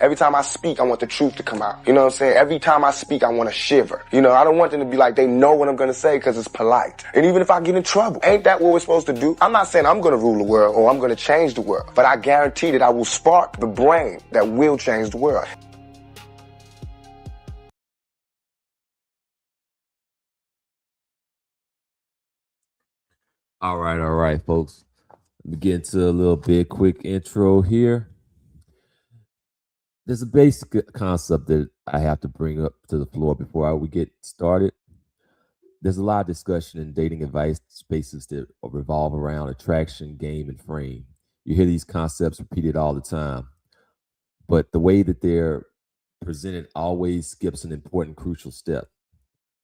Every time I speak, I want the truth to come out. You know what I'm saying? Every time I speak, I want to shiver. You know, I don't want them to be like, they know what I'm going to say because it's polite. And even if I get in trouble, ain't that what we're supposed to do? I'm not saying I'm going to rule the world or I'm going to change the world, but I guarantee that I will spark the brain that will change the world. All right, folks. Let me get into a little bit quick intro here. There's a basic concept that I have to bring up to the floor before we get started. There's a lot of discussion in dating advice spaces that revolve around attraction, game, and frame. You hear these concepts repeated all the time, but the way that they're presented always skips an important, crucial step.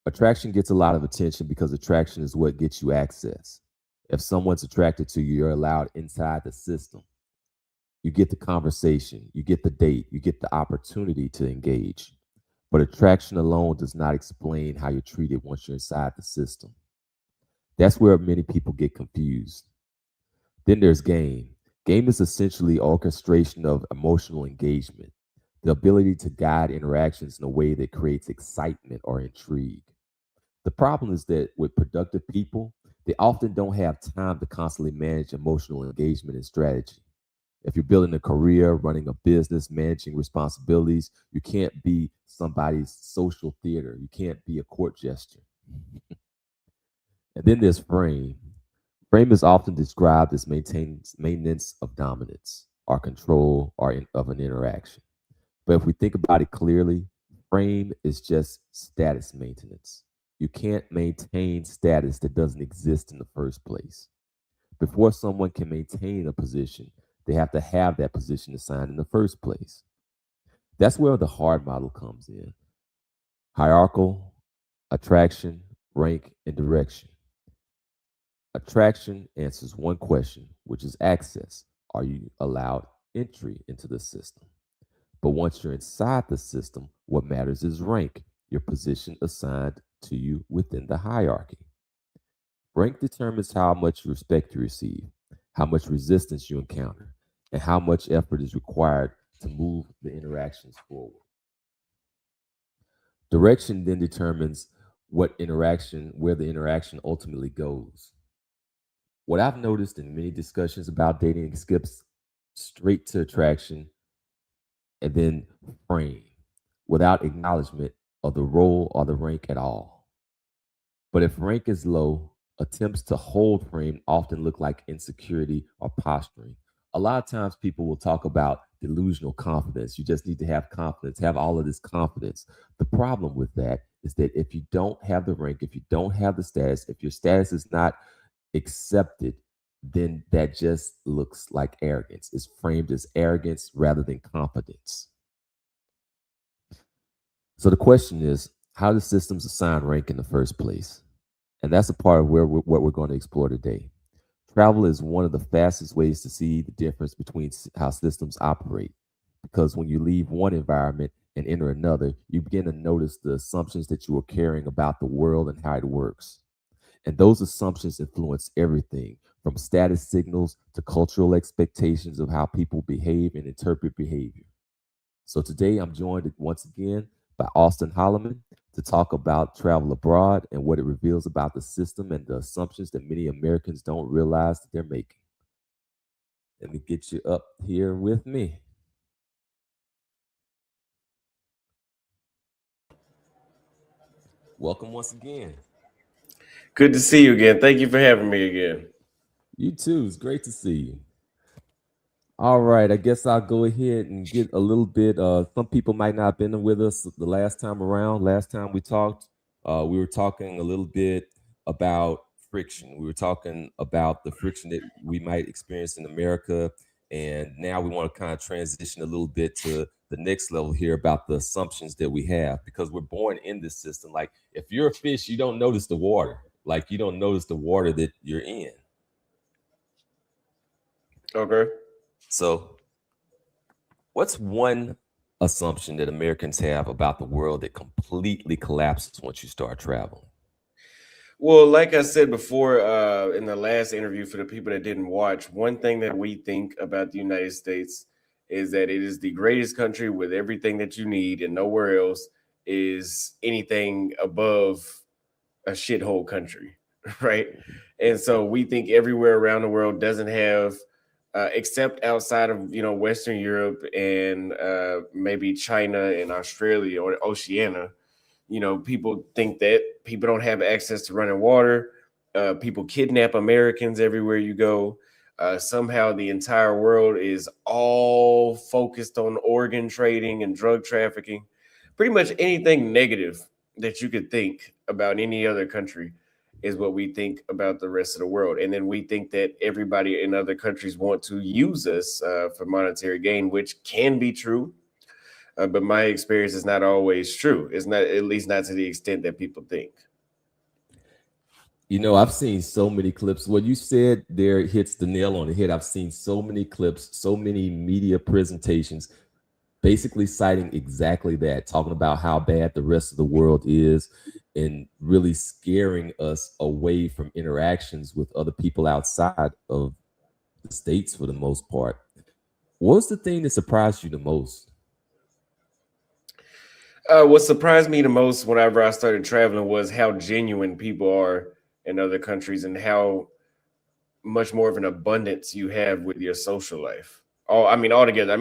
Attraction gets a lot of attention because attraction is what gets you access. If someone's attracted to you, you're allowed inside the system. You get the conversation, you get the date, you get the opportunity to engage. But attraction alone does not explain how you're treated once you're inside the system. That's where many people get confused. Then there's game. Game is essentially orchestration of emotional engagement, the ability to guide interactions in a way that creates excitement or intrigue. The problem is that with productive people, they often don't have time to constantly manage emotional engagement and strategy. If you're building a career, running a business, managing responsibilities, you can't be somebody's social theater. You can't be a court gesture. And then there's frame. Frame is often described as maintenance of dominance or control of an interaction. But if we think about it clearly, frame is just status maintenance. You can't maintain status that doesn't exist in the first place. Before someone can maintain a position, they have to have that position assigned in the first place. That's where the hard model comes in. Hierarchical, attraction, rank, and direction. Attraction answers one question, which is access. Are you allowed entry into the system? But once you're inside the system, what matters is rank, your position assigned to you within the hierarchy. Rank determines how much respect you receive, how much resistance you encounter, and how much effort is required to move the interactions forward. Direction then determines where the interaction ultimately goes. What I've noticed in many discussions about dating skips straight to attraction and then frame without acknowledgement of the role or the rank at all. But if rank is low, attempts to hold frame often look like insecurity or posturing. A lot of times people will talk about delusional confidence. You just need to have confidence, have all of this confidence. The problem with that is that if you don't have the rank, if you don't have the status, if your status is not accepted, then that just looks like arrogance. It's framed as arrogance rather than confidence. So the question is, how do systems assign rank in the first place? And that's a part of what we're going to explore today. Travel is one of the fastest ways to see the difference between how systems operate. Because when you leave one environment and enter another, you begin to notice the assumptions that you are carrying about the world and how it works. And those assumptions influence everything from status signals to cultural expectations of how people behave and interpret behavior. So today I'm joined once again by Auston Holleman to talk about travel abroad and what it reveals about the system and the assumptions that many Americans don't realize that they're making. Let me get you up here with me. Welcome once again. Good to see you again. Thank you for having me again. You too. It's great to see you. All right, I guess I'll go ahead and get a little bit. Some people might not have been with us the last time around. Last time we talked, we were talking a little bit about friction. We were talking about the friction that we might experience in America. And now we want to kind of transition a little bit to the next level here about the assumptions that we have, because we're born in this system. Like if you're a fish, you don't notice the water. Like you don't notice the water that you're in. Okay. So what's one assumption that Americans have about the world that completely collapses once you start traveling? Well, like I said before in the last interview, for the people that didn't watch, one thing that we think about the United States is that it is the greatest country with everything that you need, and nowhere else is anything above a shithole country, right? And so we think everywhere around the world doesn't have, except outside of Western Europe and maybe China and Australia or Oceania. People think that people don't have access to running water. People kidnap Americans everywhere you go. Somehow the entire world is all focused on organ trading and drug trafficking. Pretty much anything negative that you could think about any other country is what we think about the rest of the world. And then we think that everybody in other countries want to use us for monetary gain, which can be true. But my experience is not always true. It's not, at least not to the extent that people think. I've seen so many clips. What you said there hits the nail on the head. I've seen so many clips, so many media presentations, basically citing exactly that, talking about how bad the rest of the world is and really scaring us away from interactions with other people outside of the States for the most part. What's the thing that surprised you the most? What surprised me the most whenever I started traveling was how genuine people are in other countries and how much more of an abundance you have with your social life. Altogether.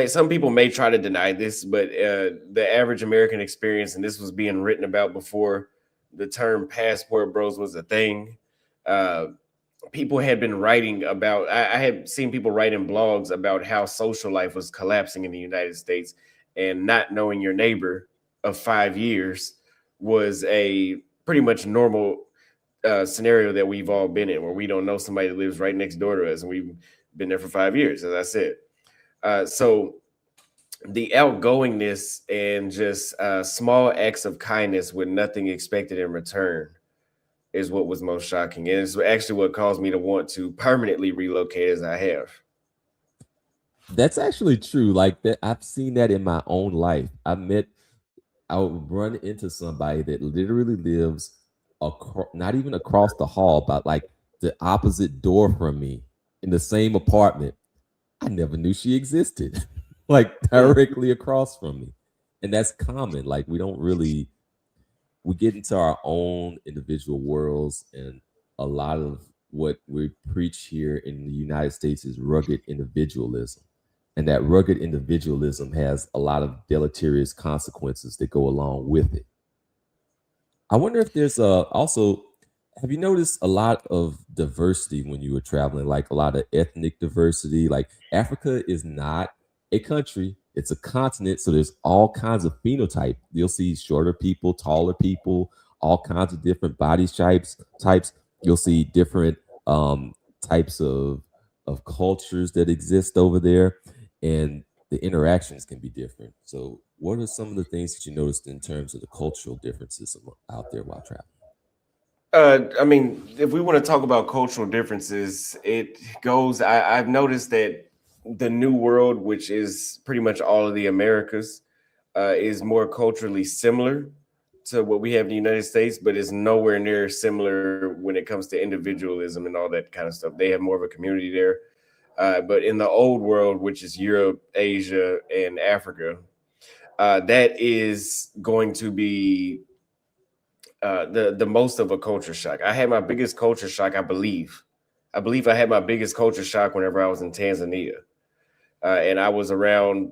Some people may try to deny this, but the average American experience, and this was being written about before the term passport bros was a thing. People had been writing about, I had seen people write in blogs about how social life was collapsing in the United States, and not knowing your neighbor of 5 years was a pretty much normal scenario that we've all been in, where we don't know somebody that lives right next door to us, and we've been there for 5 years, as I said. So the outgoingness and just small acts of kindness with nothing expected in return is what was most shocking. And it's actually what caused me to want to permanently relocate as I have. That's actually true. Like that, I've seen that in my own life. I would run into somebody that literally lives not even across the hall, but like the opposite door from me in the same apartment. I never knew she existed, like directly across from me. And that's common. Like we get into our own individual worlds, and a lot of what we preach here in the United States is rugged individualism. And that rugged individualism has a lot of deleterious consequences that go along with it. I wonder if there's also, have you noticed a lot of diversity when you were traveling, like a lot of ethnic diversity? Like Africa is not a country, it's a continent. So there's all kinds of phenotype. You'll see shorter people, taller people, all kinds of different body types. You'll see different types of cultures that exist over there. And the interactions can be different. So what are some of the things that you noticed in terms of the cultural differences out there while traveling? If we want to talk about cultural differences, I've noticed that the New World, which is pretty much all of the Americas, is more culturally similar to what we have in the United States, but is nowhere near similar when it comes to individualism and all that kind of stuff. They have more of a community there. But in the old world, which is Europe, Asia, and Africa, that is going to be the most of a culture shock. I had my biggest culture shock, I believe I had my biggest culture shock whenever I was in Tanzania. And I was around,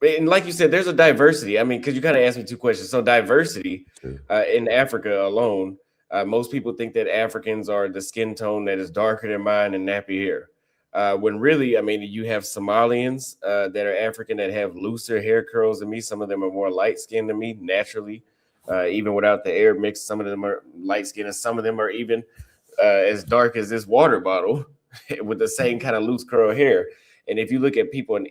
and like you said, there's a diversity. Because you kind of asked me two questions. So diversity in Africa alone, most people think that Africans are the skin tone that is darker than mine and nappy hair. When really, you have Somalians that are African that have looser hair curls than me. Some of them are more light skinned than me naturally, even without the Arab mix. Some of them are light skinned, and some of them are even as dark as this water bottle with the same kind of loose curl hair. And if you look at people in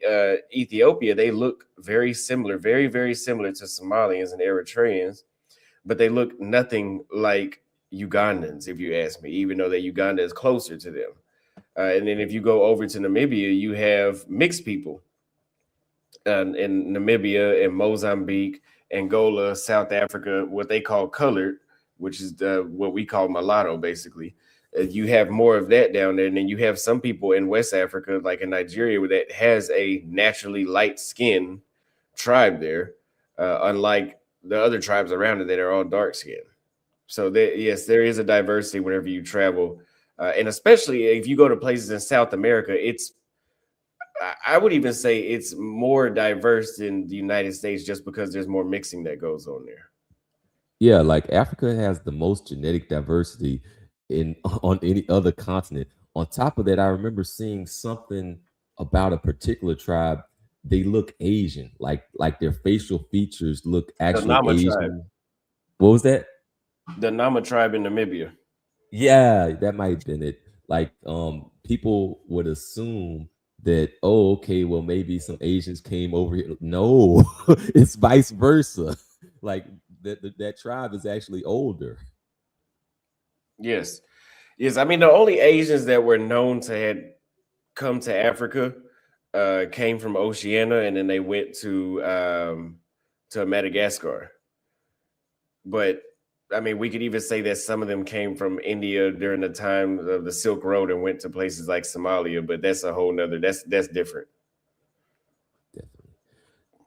Ethiopia, they look very similar, very, very similar to Somalians and Eritreans, but they look nothing like Ugandans, if you ask me, even though that Uganda is closer to them. And then if you go over to Namibia, you have mixed people in Namibia and Mozambique, Angola, South Africa, what they call colored, which is what we call mulatto, basically. You have more of that down there, and then you have some people in West Africa, like in Nigeria, that has a naturally light skin tribe there, unlike the other tribes around it that are all dark skinned. So yes, there is a diversity whenever you travel, and especially if you go to places in South America, I would even say it's more diverse than the United States just because there's more mixing that goes on there. Yeah, like Africa has the most genetic diversity on any other continent. On top of that, I remember seeing something about a particular tribe. They look Asian, like their facial features look actually Nama Asian. tribe. What was that? The Nama tribe in Namibia. Yeah, that might have been it. Like, people would assume that, oh, okay, well, maybe some Asians came over here. No, it's vice versa. Like that tribe is actually older. Yes. Yes. I mean, the only Asians that were known to had come to Africa came from Oceania, and then they went to Madagascar. But I mean, we could even say that some of them came from India during the time of the Silk Road and went to places like Somalia, but that's a whole nother, that's different. Definitely.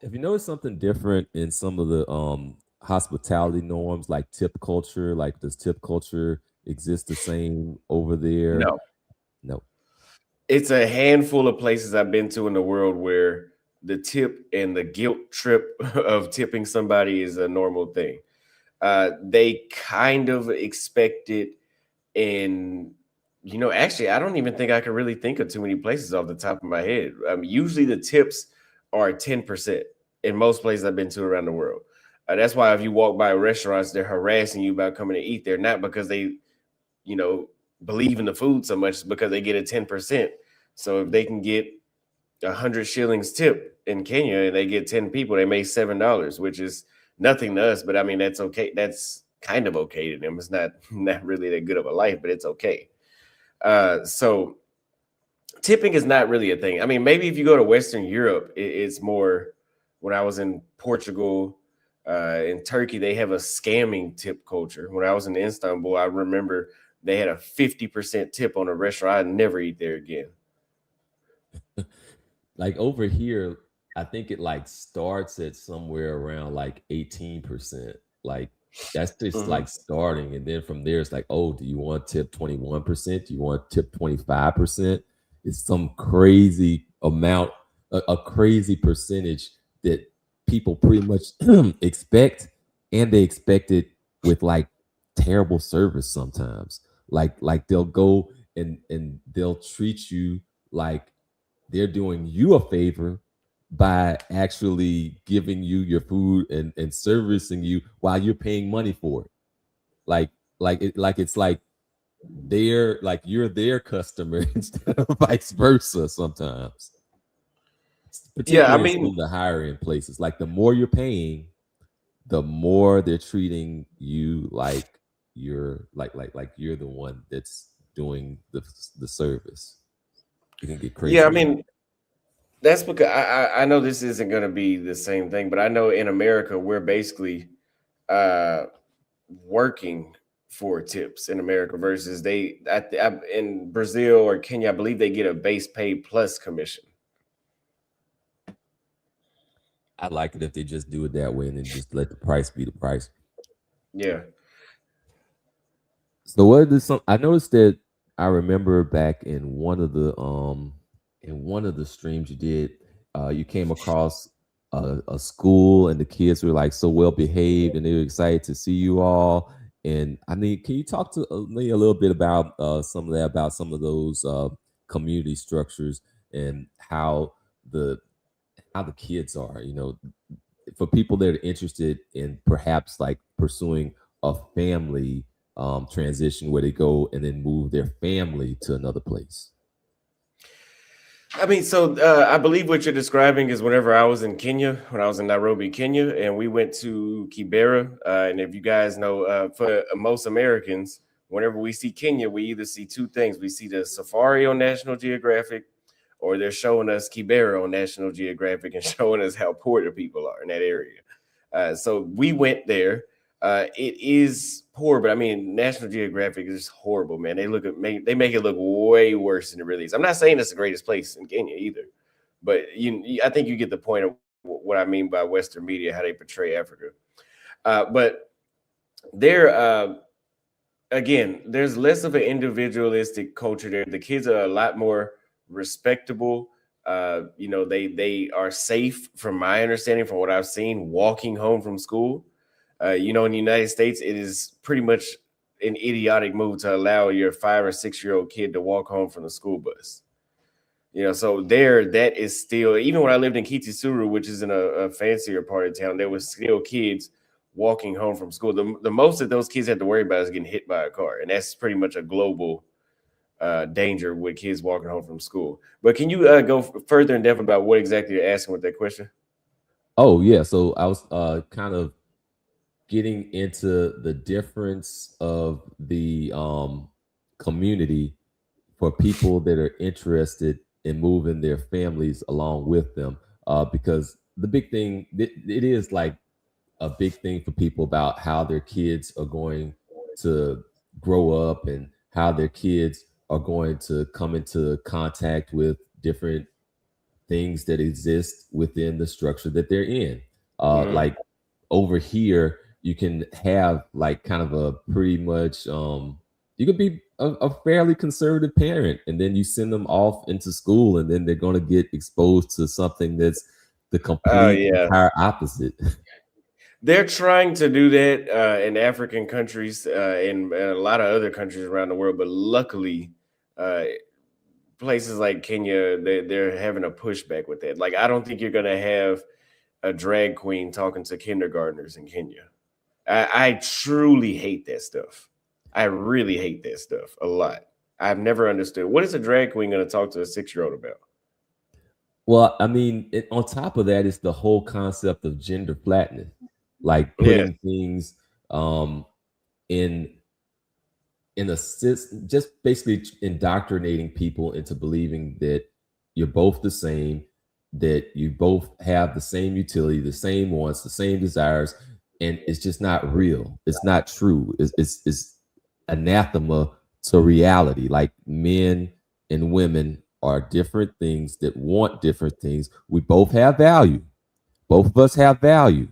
Have you noticed something different in some of the hospitality norms, like tip culture? Like, does tip culture exist the same over there? No. It's a handful of places I've been to in the world where the tip and the guilt trip of tipping somebody is a normal thing. They kind of expect it in, actually, I don't even think I can really think of too many places off the top of my head. Usually the tips are 10% in most places I've been to around the world. That's why if you walk by restaurants, they're harassing you about coming to eat there, not because they, believe in the food so much, because they get a 10%. So if they can get 100 shillings tip in Kenya and they get 10 people, they make $7, which is nothing to us. But I mean, that's okay. That's kind of okay to them. It's not really that good of a life, but it's okay. So tipping is not really a thing. I mean, maybe if you go to Western Europe, it's more. When I was in Portugal, in Turkey, they have a scamming tip culture. When I was in Istanbul, I remember they had a 50% tip on a restaurant. I'd never eat there again. Like over here, I think it like starts at somewhere around like 18%. Like that's just like starting. And then from there, it's like, oh, do you want tip 21%? Do you want tip 25%? It's some crazy amount, a crazy percentage that people pretty much expect, and they expect it with like terrible service sometimes. Like they'll go and they'll treat you like they're doing you a favor by actually giving you your food and servicing you while you're paying money for it. It's like they're like you're their customer instead of vice versa sometimes. Particularly Yeah, I mean, in the higher end places. Like the more you're paying, the more they're treating you like you're like you're the one that's doing the service. You can get crazy. Yeah, I mean, that's because I know this isn't going to be the same thing, but I know in America we're basically working for tips in America versus in Brazil or Kenya, I believe they get a base pay plus commission. I like it if they just do it that way and then just let the price be the price. Yeah. So what is I noticed that I remember back in one of the streams you did, you came across a school and the kids were like so well behaved and they were excited to see you all. And I mean, can you talk to me a little bit about some of those community structures and how the kids are, for people that are interested in perhaps like pursuing a family transition where they go and then move their family to another place? I mean, so I believe what you're describing is whenever I was in Kenya, when I was in Nairobi, Kenya, and we went to Kibera. And if you guys know, for most Americans, whenever we see Kenya, we either see two things. We see the safari on National Geographic, or they're showing us Kibera on National Geographic and showing us how poor the people are in that area. So we went there. It is poor, but I mean, National Geographic is just horrible, man. They make it look way worse than it really is. I'm not saying it's the greatest place in Kenya either, but I think you get the point of what I mean by Western media, how they portray Africa. But again, there's less of an individualistic culture there. The kids are a lot more respectable. They are safe, from my understanding, from what I've seen, walking home from school. In the United States, it is pretty much an idiotic move to allow your 5 or 6 year old kid to walk home from the school bus. So that is still, even when I lived in Kitisuru, which is in a fancier part of town, there was still kids walking home from school. The most that those kids had to worry about is getting hit by a car, and that's pretty much a global danger with kids walking home from school. But can you go further in depth about what exactly you're asking with that question? Oh yeah, so I was kind of getting into the difference of the community for people that are interested in moving their families along with them, because the big thing, it is like a big thing for people about how their kids are going to grow up and how their kids are going to come into contact with different things that exist within the structure that they're in. Like over here, you can have like kind of a pretty much, you could be a fairly conservative parent, and then you send them off into school, and then they're going to get exposed to something that's the complete entire opposite. They're trying to do that in African countries and a lot of other countries around the world, but luckily, places like Kenya, they're having a pushback with that. Like, I don't think you're going to have a drag queen talking to kindergartners in Kenya. I truly hate that stuff. I really hate that stuff a lot. I've never understood. What is a drag queen going to talk to a 6-year-old about? Well, I mean, on top of that, it's the whole concept of gender flatness, like putting things in a sense, just basically indoctrinating people into believing that you're both the same, that you both have the same utility, the same wants, the same desires, and it's just not real. It's not true. It's anathema to reality. Like, men and women are different things that want different things. We both have value. Both of us have value,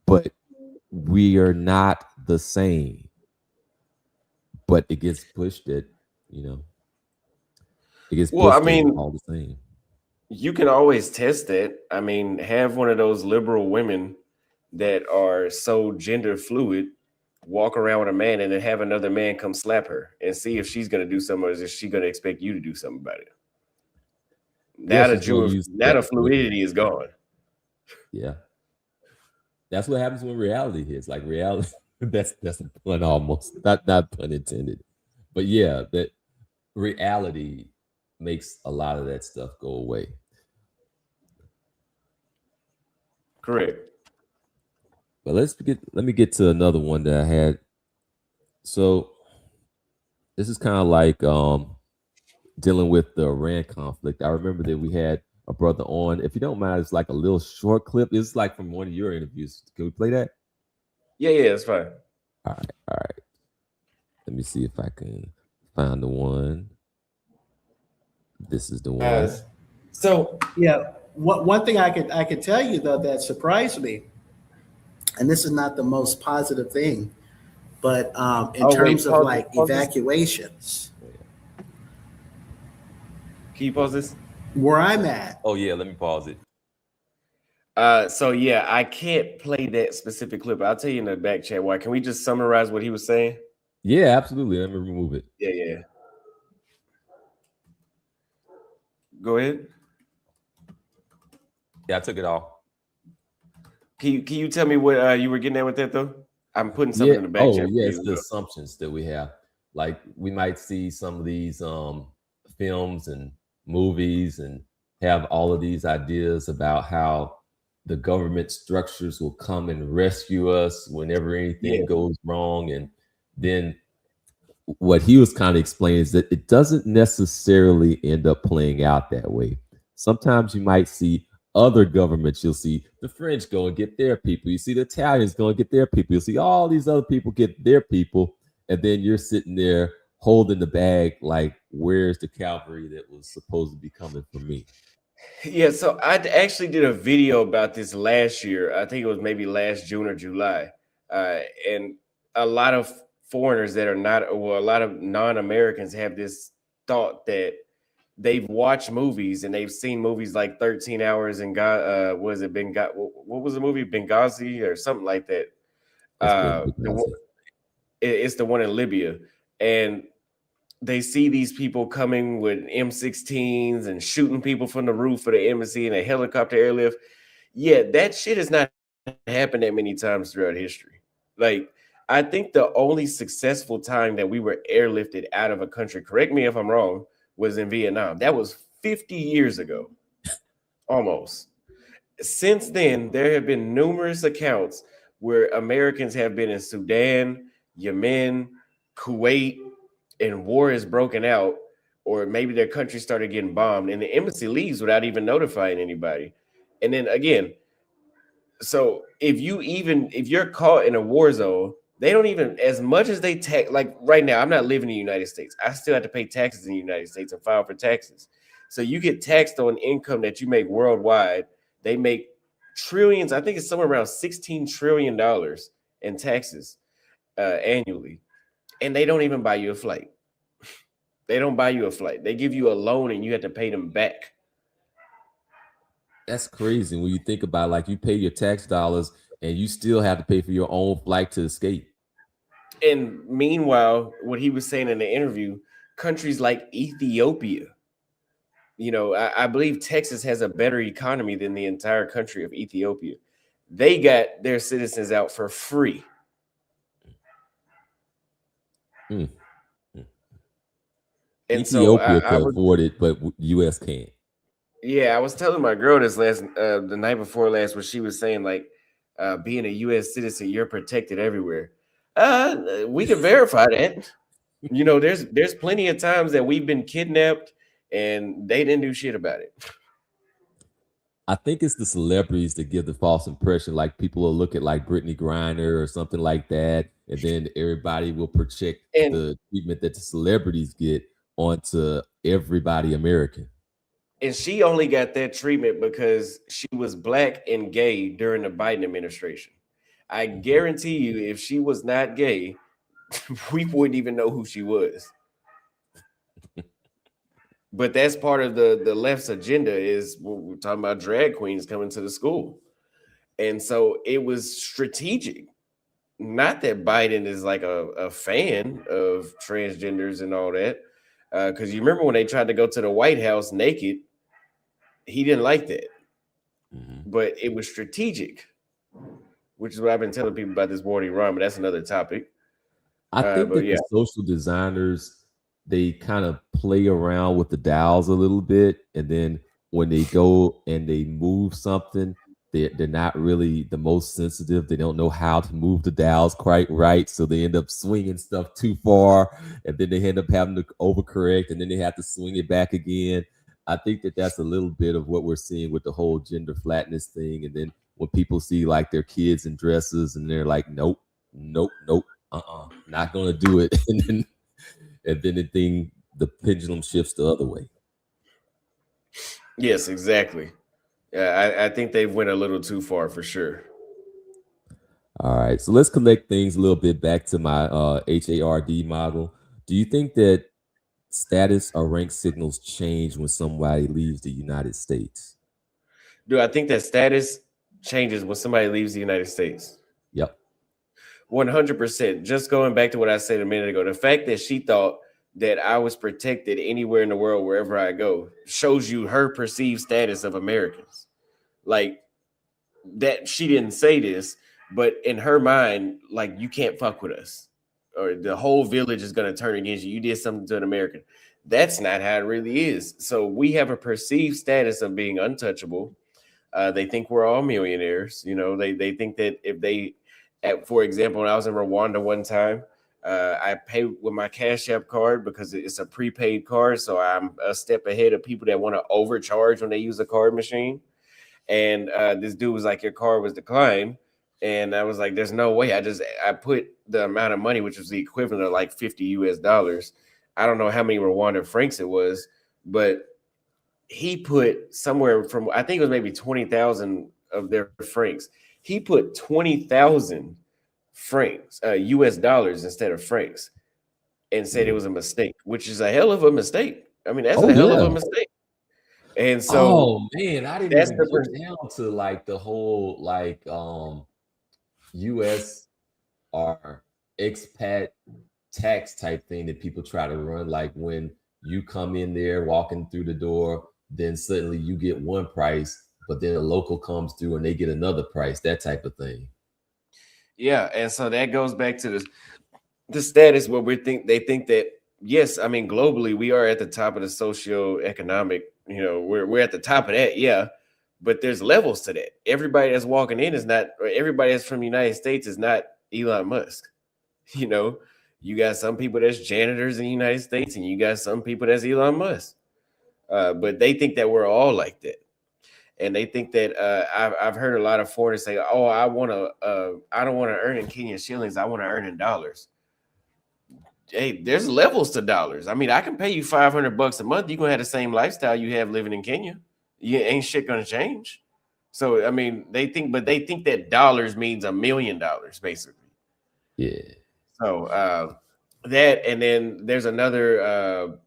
but we are not the same. But it gets pushed at, it gets pushed all the same. You can always test it. I mean, have one of those liberal women that are so gender fluid walk around with a man and then have another man come slap her and see if she's going to do something, or is she going to expect you to do something about it? Now the fluidity is gone. Yeah. That's what happens when reality hits. Like, reality, that's a pun almost. Not pun intended. But yeah, that reality makes a lot of that stuff go away. Correct. But let me get to another one that I had. So this is kind of like dealing with the Iran conflict. I remember that we had a brother on. If you don't mind, it's like a little short clip. It's like from one of your interviews. Can we play that? Yeah, it's fine. All right. Let me see if I can find the one. This is the one. So yeah, one thing I could tell you though that surprised me, and this is not the most positive thing, but in terms of like evacuations. Can you pause this? Where I'm at. Oh yeah, let me pause it. So yeah, I can't play that specific clip. I'll tell you in the back chat why. Can we just summarize what he was saying? Yeah, absolutely. Let me remove it. Yeah. Go ahead. Yeah, I took it off. Can you tell me what you were getting at with that though? I'm putting something in the back chat. Yeah, it's the assumptions that we have. Like, we might see some of these films and movies and have all of these ideas about how the government structures will come and rescue us whenever anything goes wrong. And then what he was kind of explaining is that it doesn't necessarily end up playing out that way. Sometimes you might see other governments, you'll see the French go and get their people. You see the Italians go and get their people. You'll see all these other people get their people. And then you're sitting there holding the bag like, where's the cavalry that was supposed to be coming for me? Yeah, so I actually did a video about this last year. I think it was maybe last June or July. And a lot of foreigners that are not, well, a lot of non-Americans have this thought that they've watched movies and they've seen movies like 13 Hours and what was the movie? Benghazi or something like that. It's the one in Libya. And they see these people coming with M16s and shooting people from the roof of the embassy and a helicopter airlift. Yeah, that shit has not happened that many times throughout history. Like, I think the only successful time that we were airlifted out of a country, correct me if I'm wrong, was in Vietnam. That was 50 years ago, almost. Since then, there have been numerous accounts where Americans have been in Sudan, Yemen, Kuwait, and war is broken out, or maybe their country started getting bombed, and the embassy leaves without even notifying anybody. And then again, so if you're caught in a war zone, they don't even, as much as they tax, like right now, I'm not living in the United States. I still have to pay taxes in the United States and file for taxes. So you get taxed on income that you make worldwide. They make trillions. I think it's somewhere around $16 trillion in taxes annually. And they don't even buy you a flight. They don't buy you a flight. They give you a loan and you have to pay them back. That's crazy when you think about, like, you pay your tax dollars and you still have to pay for your own flight to escape. And meanwhile, what he was saying in the interview, countries like Ethiopia, I believe Texas has a better economy than the entire country of Ethiopia. They got their citizens out for free. Mm. And Ethiopia could afford it, but U.S. can't. Yeah, I was telling my girl this the night before last, where she was saying, like, being a U.S. citizen, you're protected everywhere. We can verify that. There's plenty of times that we've been kidnapped and they didn't do shit about it. I think it's the celebrities that give the false impression, like people will look at like Brittany Griner or something like that, and then everybody will project the treatment that the celebrities get onto everybody American. And she only got that treatment because she was black and gay during the Biden administration. I guarantee you, if she was not gay, we wouldn't even know who she was. But that's part of the left's agenda, is we're talking about drag queens coming to the school. And so it was strategic. Not that Biden is like a fan of transgenders and all that. Because you remember when they tried to go to the White House naked, he didn't like that. Mm-hmm. But it was strategic, which is what I've been telling people about this war in Iran, but that's another topic. I think that the social designers, they kind of play around with the dials a little bit, and then when they go and they move something, they're not really the most sensitive. They don't know how to move the dials quite right, so they end up swinging stuff too far, and then they end up having to overcorrect, and then they have to swing it back again. I think that that's a little bit of what we're seeing with the whole gender flatness thing. And then when people see like their kids in dresses and they're like, nope, not gonna do it, and then the pendulum shifts the other way. Yes, exactly. I think they went a little too far for sure. All right, so let's connect things a little bit back to my HARD model. Do you think that status or rank signals change when somebody leaves the United States? Do I think that status changes when somebody leaves the United States? Yep. 100%. Just going back to what I said a minute ago, the fact that she thought that I was protected anywhere in the world, wherever I go, shows you her perceived status of Americans. Like, that she didn't say this, but in her mind, like, you can't fuck with us, or the whole village is going to turn against you. You did something to an American. That's not how it really is. So we have a perceived status of being untouchable. They think we're all millionaires. They think that if they, for example, when I was in Rwanda one time, I pay with my Cash App card because it's a prepaid card. So I'm a step ahead of people that want to overcharge when they use a card machine. And this dude was like, your card was declined. And I was like, there's no way. I put the amount of money, which was the equivalent of like 50 US. I don't know how many Rwandan francs it was, but he put somewhere from, I think it was maybe 20,000 of their francs. He put 20,000 francs, US dollars instead of francs, and said it was a mistake, which is a hell of a mistake. I mean, that's a hell of a mistake. And so, man, I didn't even get down to like the whole like US or expat tax type thing that people try to run. Like when you come in there walking through the door, then suddenly you get one price, but then a local comes through and they get another price, that type of thing. Yeah, and so that goes back to the status where they think that, yes, I mean, globally, we are at the top of the socioeconomic, we're at the top of that, yeah, but there's levels to that. Everybody that's walking in is not, or everybody that's from the United States is not Elon Musk. You got some people that's janitors in the United States, and you got some people that's Elon Musk. But they think that we're all like that. And they think that I've heard a lot of foreigners say, "Oh, I don't want to earn in Kenyan shillings. I want to earn in dollars." Hey, there's levels to dollars. I mean, I can pay you $500 a month. You're gonna have the same lifestyle you have living in Kenya. You ain't shit gonna change. So I mean, they think that dollars means $1 million, basically. Yeah. So that, and then there's another.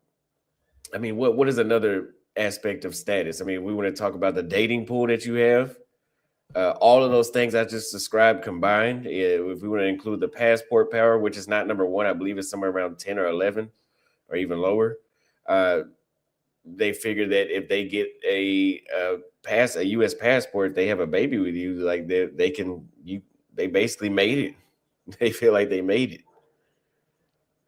I mean, what is another aspect of status? I mean, we want to talk about the dating pool that you have. All of those things I just described combined. If we want to include the passport power, which is not number one, I believe it's somewhere around 10 or 11 or even lower. They figure that if they get a U.S. passport, they have a baby with you, like they basically made it. They feel like they made it.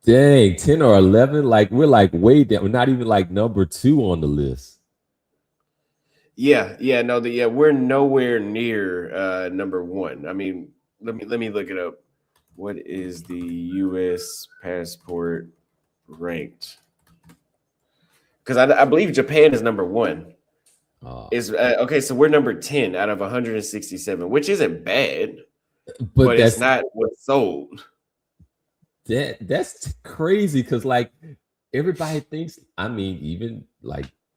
Dang, 10 or 11, like we're like way down. We're not even like number 2 on the list. We're nowhere near number 1. I mean, let me look it up. What is the U.S. passport ranked? Because I believe Japan is number 1. Okay, so we're number 10 out of 167, which isn't bad, but it's not what's sold. That's crazy, because like everybody thinks, I mean,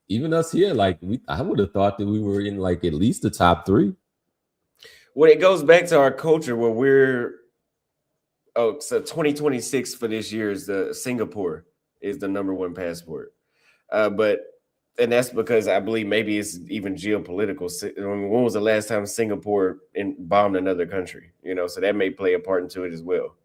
even us here, like I would have thought that we were in like at least the top 3. Well, it goes back to our culture where so 2026 for this year is Singapore is the number 1 passport. And that's because I believe maybe it's even geopolitical. I mean, when was the last time Singapore bombed another country? So that may play a part into it as well.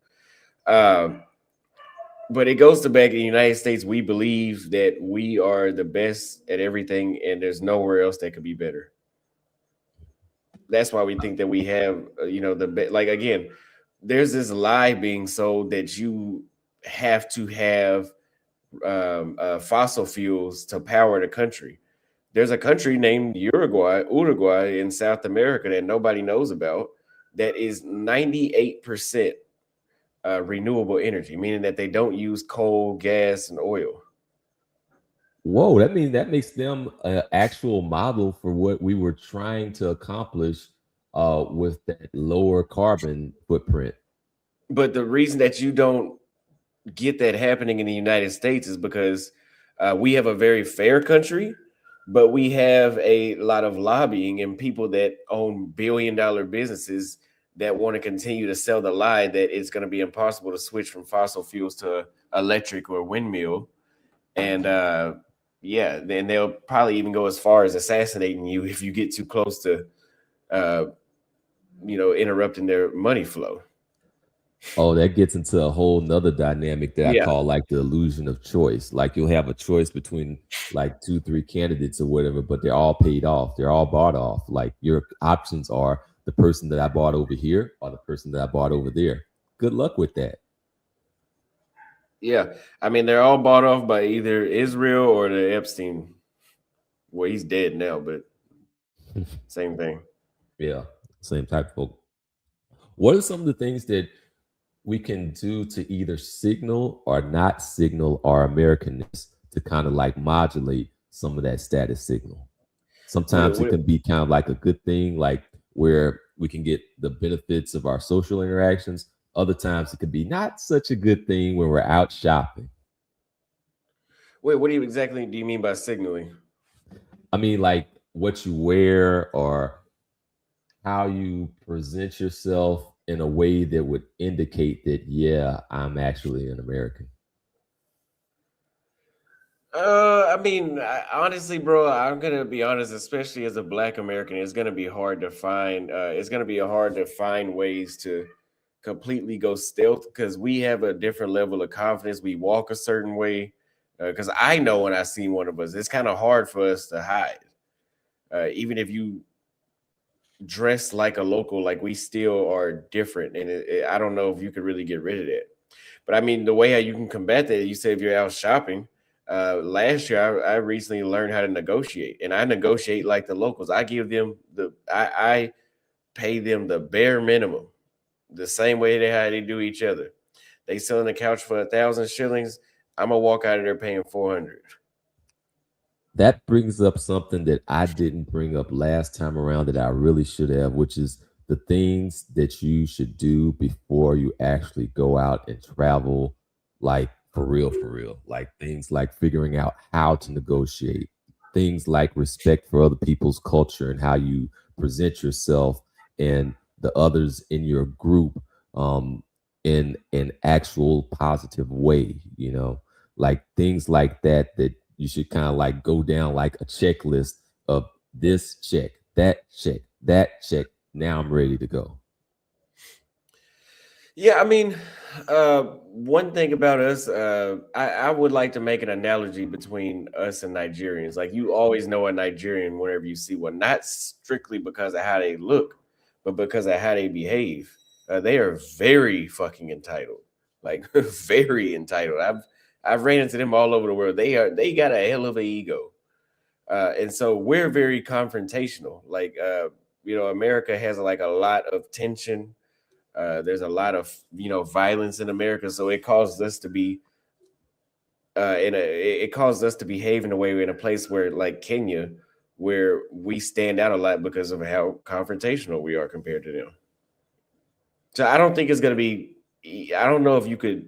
But it goes to back in the United States. We believe that we are the best at everything, and there's nowhere else that could be better. That's why we think that we have, the best. Like, again, there's this lie being sold that you have to have fossil fuels to power the country. There's a country named Uruguay in South America that nobody knows about that is 98% renewable energy, meaning that they don't use coal, gas, and oil. Whoa, that makes them an actual model for what we were trying to accomplish with that lower carbon footprint. But the reason that you don't get that happening in the United States is because we have a very fair country, but we have a lot of lobbying and people that own billion-dollar businesses that want to continue to sell the lie that it's going to be impossible to switch from fossil fuels to electric or windmill. And then they'll probably even go as far as assassinating you if you get too close to, interrupting their money flow. Oh, that gets into a whole nother dynamic that I call like the illusion of choice. Like you'll have a choice between like 2-3 candidates or whatever, but they're all paid off. They're all bought off. Like your options are the person that I bought over here or the person that I bought over there. Good luck with that. Yeah. I mean, they're all bought off by either Israel or the Epstein. Well, he's dead now, but same thing. Yeah. Same type of folk. What are some of the things that we can do to either signal or not signal our Americanness to kind of like modulate some of that status signal? Sometimes it can be kind of like a good thing, like where we can get the benefits of our social interactions. Other times it could be not such a good thing when we're out shopping. Wait, what exactly do you mean by signaling? I mean, like what you wear or how you present yourself in a way that would indicate that, yeah, I'm actually an American. I mean, honestly, bro, I'm gonna be honest. Especially as a Black American, it's gonna be hard to find. It's gonna be hard to find ways to completely go stealth because we have a different level of confidence. We walk a certain way. Because I know when I see one of us, it's kind of hard for us to hide. Even if you dress like a local, like we still are different, and I don't know if you could really get rid of that. But I mean, the way how you can combat that, you say if you're out shopping. Last year, I recently learned how to negotiate, and I negotiate like the locals. I give them I pay them the bare minimum, the same way they do each other. They selling the couch for 1,000 shillings. I'm gonna walk out of there paying 400. That brings up something that I didn't bring up last time around that I really should have, which is the things that you should do before you actually go out and travel, like for real, like things like figuring out how to negotiate, things like respect for other people's culture and how you present yourself and the others in your group in an actual positive way, you know, like things like that you should kind of like go down like a checklist of this check, that check, that check. Now I'm ready to go. Yeah, I mean, one thing about us, I would like to make an analogy between us and Nigerians. Like you always know a Nigerian whenever you see one, not strictly because of how they look, but because of how they behave. They are very fucking entitled, like very entitled. I've ran into them all over the world. They got a hell of an ego, and so we're very confrontational. Like America has like a lot of tension. There's a lot of violence in America, so it causes us to be it causes us to behave in a way in a place where like Kenya, where we stand out a lot because of how confrontational we are compared to them. So I don't think it's gonna be. I don't know if you could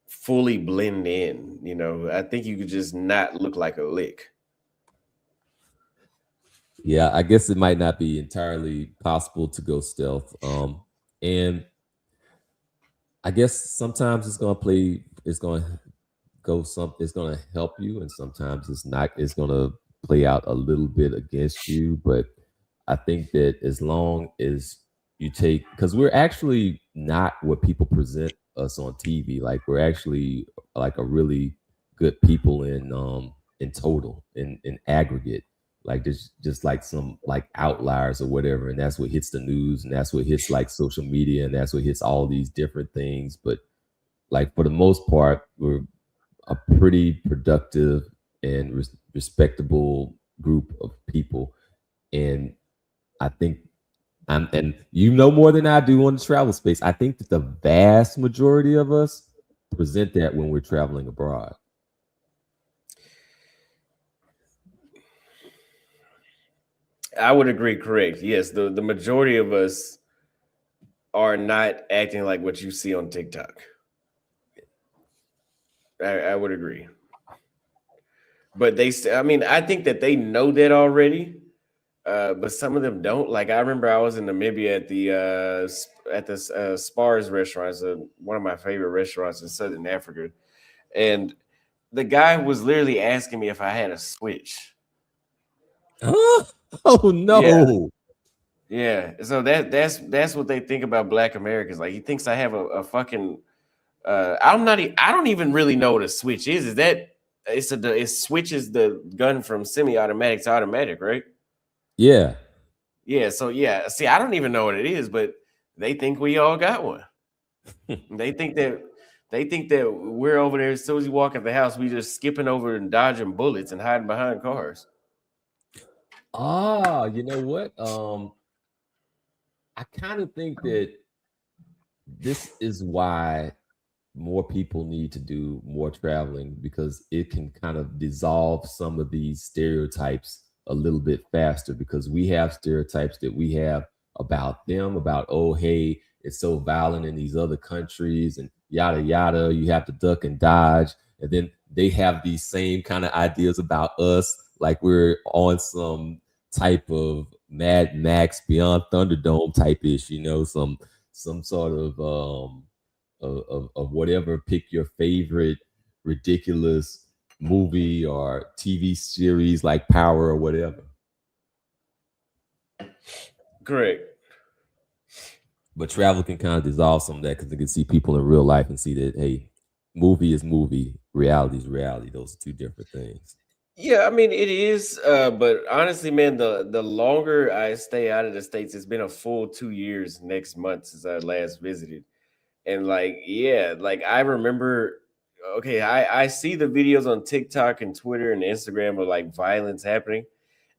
fully blend in. I think you could just not look like a lick. Yeah, I guess it might not be entirely possible to go stealth. And I guess sometimes it's gonna help you, and sometimes it's not. It's gonna play out a little bit against you. But I think that as long as you because we're actually not what people present us on TV. Like we're actually like a really good people in total, in aggregate. Like there's just like some like outliers or whatever, and that's what hits the news, and that's what hits like social media, and that's what hits all these different things. But like for the most part, we're a pretty productive and respectable group of people, and I think and you know more than I do on the travel space. I think that the vast majority of us present that when we're traveling abroad. I would agree. Correct. Yes, the majority of us are not acting like what you see on TikTok. I would agree. But I think that they know that already. But some of them don't. Like I remember I was in Namibia at the Spars restaurant. It's one of my favorite restaurants in Southern Africa. And the guy was literally asking me if I had a Switch. Oh no. Yeah. So that's what they think about Black Americans. Like he thinks I have a fucking I don't even really know what a Switch is. Is that it switches the gun from semi-automatic to automatic, right? Yeah. Yeah. So yeah. See, I don't even know what it is, but they think we all got one. They think that we're over there. As soon as you walk in the house, we just skipping over and dodging bullets and hiding behind cars. You know what? I kind of think that this is why more people need to do more traveling, because it can kind of dissolve some of these stereotypes a little bit faster because we have stereotypes that we have about them, about, oh, hey, it's so violent in these other countries and yada, yada. You have to duck and dodge. And then they have these same kind of ideas about us, like we're on some type of Mad Max Beyond Thunderdome type ish, some sort of whatever. Pick your favorite ridiculous movie or TV series like Power or whatever. Correct. But travel can kind of dissolve some of that because you can see people in real life and see that, hey, movie is movie, reality is reality. Those are two different things. Yeah, I mean it is, but honestly, man, the longer I stay out of the States, it's been a full 2 years next month since I last visited. And like, yeah, like I remember, okay, I see the videos on TikTok and Twitter and Instagram of like violence happening,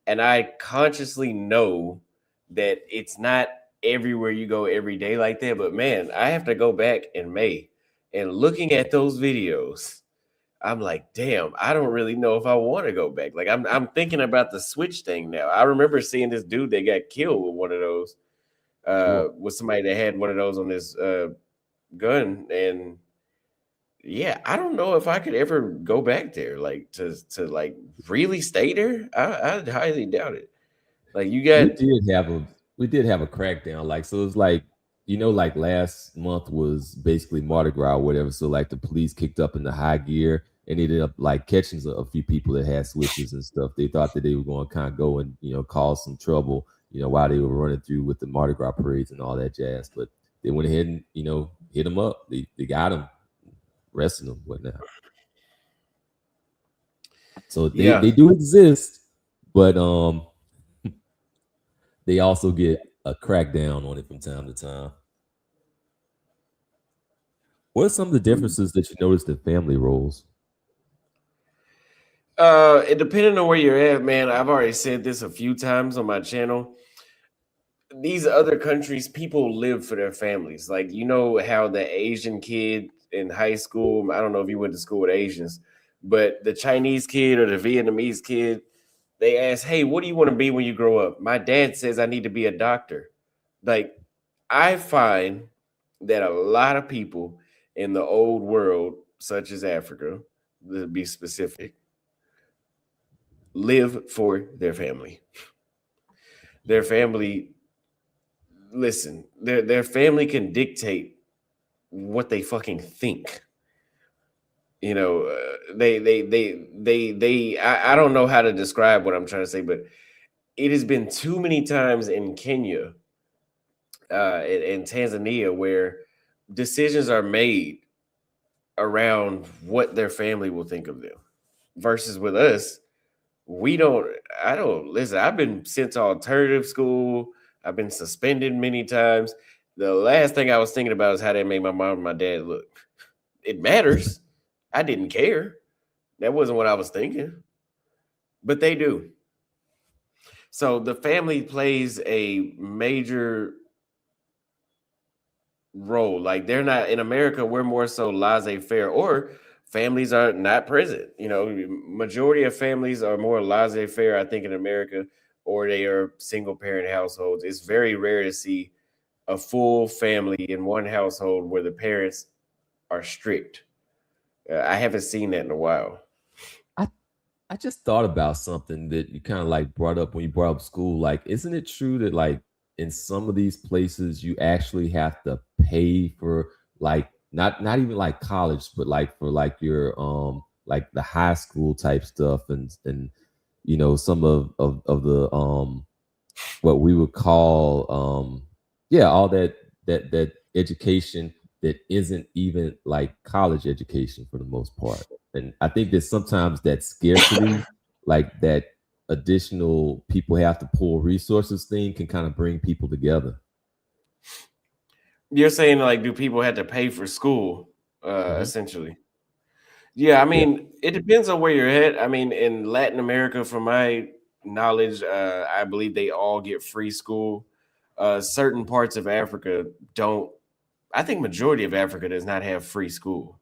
and I consciously know that it's not everywhere you go every day like that. But man, I have to go back in May and looking at those videos, I'm like, damn, I don't really know if I want to go back. Like I'm thinking about the Switch thing now. I remember seeing this dude that got killed with one of those, with somebody that had one of those on his gun. And yeah, I don't know if I could ever go back there, like to like really stay there. I highly doubt it. Like you got, we did have a crackdown, like, so it's like, like last month was basically Mardi Gras or whatever. So like the police kicked up in the high gear and ended up like catching a few people that had switches and stuff. They thought that they were going to kind of go and, cause some trouble, while they were running through with the Mardi Gras parades and all that jazz. But they went ahead and, hit them up. They got them, arresting them, whatnot. So they do exist, but they also get a crackdown on it from time to time. What are some of the differences that you noticed in family roles? It depending on where you're at, man. I've already said this a few times on my channel. These other countries, people live for their families. Like, how the Asian kid in high school, I don't know if you went to school with Asians, but the Chinese kid or the Vietnamese kid, they ask, hey, what do you want to be when you grow up? My dad says I need to be a doctor. Like, I find that a lot of people in the old world, such as Africa, to be specific, live for their family. Their family, listen, their family can dictate what they fucking think. I don't know how to describe what I'm trying to say, but it has been too many times in Kenya and Tanzania where decisions are made around what their family will think of them, versus with us, listen, I've been sent to alternative school. I've been suspended many times. The last thing I was thinking about is how they made my mom and my dad look. It matters. I didn't care. That wasn't what I was thinking, but they do. So the family plays a major role. Like, they're not in America. We're more so laissez-faire, or families are not present. Majority of families are more laissez-faire, I think, in America, or they are single parent households. It's very rare to see a full family in one household where the parents are strict. I haven't seen that in a while. I just thought about something that you kind of like brought up when you brought up school. Like, isn't it true that like in some of these places you actually have to pay for like not even like college, but like for like your like the high school type stuff and some of the what we would call all that education that isn't even like college education for the most part. And I think that sometimes that scarcity, like that additional people have to pull resources thing, can kind of bring people together. You're saying like, do people have to pay for school, essentially? Yeah, I mean, it depends on where you're at. I mean, in Latin America, from my knowledge, I believe they all get free school. Certain parts of Africa don't. I think majority of Africa does not have free school.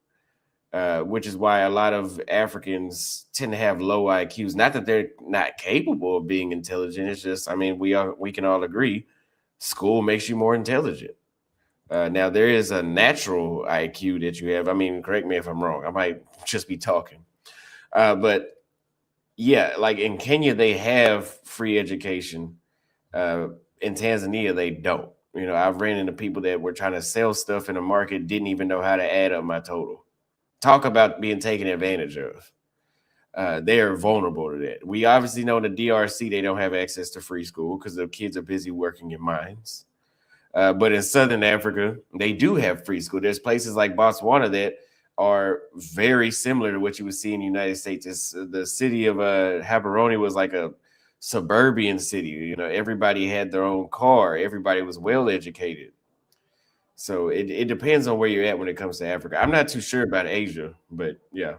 which is why a lot of Africans tend to have low IQs. Not that they're not capable of being intelligent. It's just, I mean, we can all agree, school makes you more intelligent. Now, there is a natural IQ that you have. I mean, correct me if I'm wrong. I might just be talking. But yeah, like in Kenya, they have free education. In Tanzania, they don't. You know, I've ran into people that were trying to sell stuff in the market, didn't even know how to add up my total. Talk about being taken advantage of. They are vulnerable to that. We obviously know in the DRC, they don't have access to free school because the kids are busy working in mines. But in Southern Africa, they do have free school. There's places like Botswana that are very similar to what you would see in the United States. It's, the city of Gaborone was like a suburban city. You know, everybody had their own car. Everybody was well educated. So it depends on where you're at when it comes to Africa. I'm not too sure about Asia, but yeah.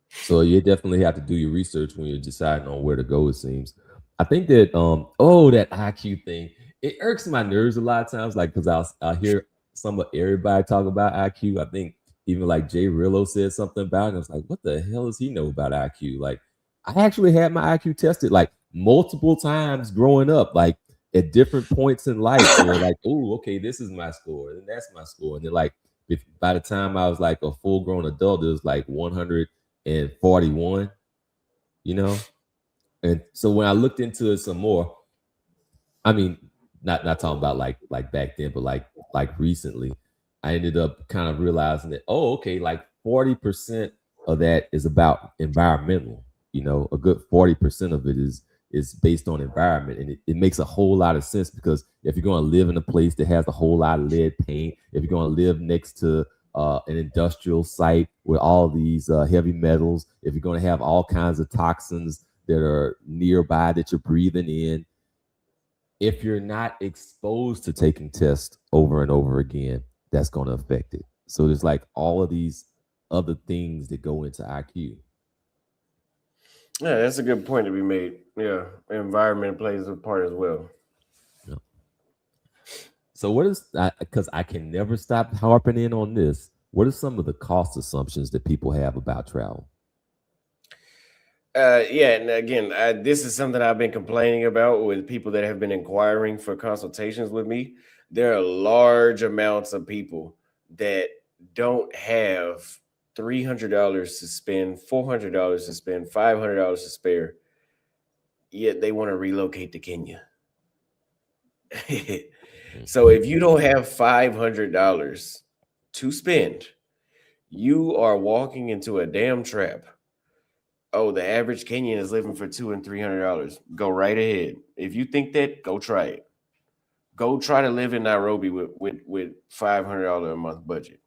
So you definitely have to do your research when you're deciding on where to go, it seems. I think that that IQ thing, it irks my nerves a lot of times, like because I hear some of everybody talk about IQ. I think even like Jay Rillo said something about it. And I was like, what the hell does he know about IQ? Like, I actually had my IQ tested like multiple times growing up, like at different points in life. Where like, oh, okay, this is my score, and that's my score. And then like by the time I was like a full grown adult, it was like 141, you know. And so when I looked into it some more, I mean, not talking about like back then, but like recently, I ended up kind of realizing that, oh, okay, like 40% of that is about environmental. You know, a good 40% of it is based on environment, and it makes a whole lot of sense, because if you're going to live in a place that has a whole lot of lead paint, if you're going to live next to an industrial site with all these heavy metals, if you're going to have all kinds of toxins that are nearby that you're breathing in, if you're not exposed to taking tests over and over again, that's going to affect it. So there's like all of these other things that go into IQ. Yeah, that's a good point to be made. Yeah, environment plays a part as well. Yeah. So what is, because I can never stop harping in on this, what are some of the cost assumptions that people have about travel? Yeah, and again, this is something I've been complaining about with people that have been inquiring for consultations with me. There are large amounts of people that don't have $300 to spend, $400 to spend, $500 to spare, yet they want to relocate to Kenya. So if you don't have $500 to spend, you are walking into a damn trap. Oh, the average Kenyan is living for $200 and $300. Go right ahead. If you think that, go try it. Go try to live in Nairobi with $500 a month budget,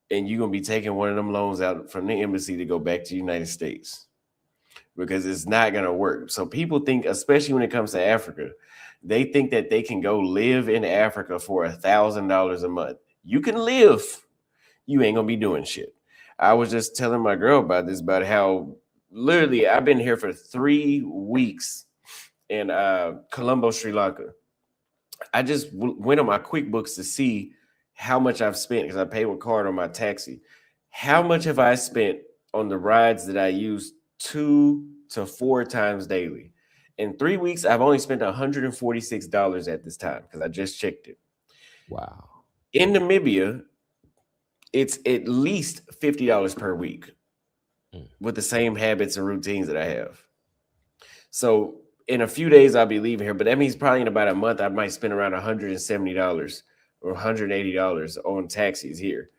and you're gonna be taking one of them loans out from the embassy to go back to the United States, because it's not gonna work. So people think, especially when it comes to Africa, they think that they can go live in Africa for $1,000 a month. You can live. You ain't gonna be doing shit. I was just telling my girl about this, about how literally I've been here for 3 weeks in Colombo, Sri Lanka. I just went on my QuickBooks to see how much I've spent, because I pay with card on my taxi. How much have I spent on the rides that I use 2 to 4 times daily? In 3 weeks, I've only spent $146 at this time, because I just checked it. Wow. In Namibia, it's at least $50 per week with the same habits and routines that I have. So in a few days, I'll be leaving here, but that means probably in about a month, I might spend around $170 or $180 on taxis here,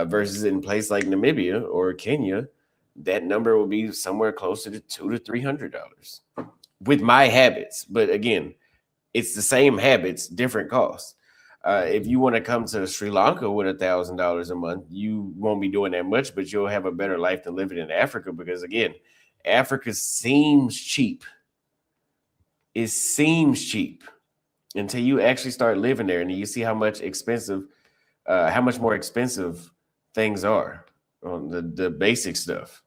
versus in a place like Namibia or Kenya, that number will be somewhere closer to $200 to $300 with my habits. But again, it's the same habits, different costs. If you want to come to Sri Lanka with $1,000 a month, you won't be doing that much, but you'll have a better life than living in Africa, because again, Africa seems cheap. It seems cheap until you actually start living there, and you see how much more expensive things are on the basic stuff.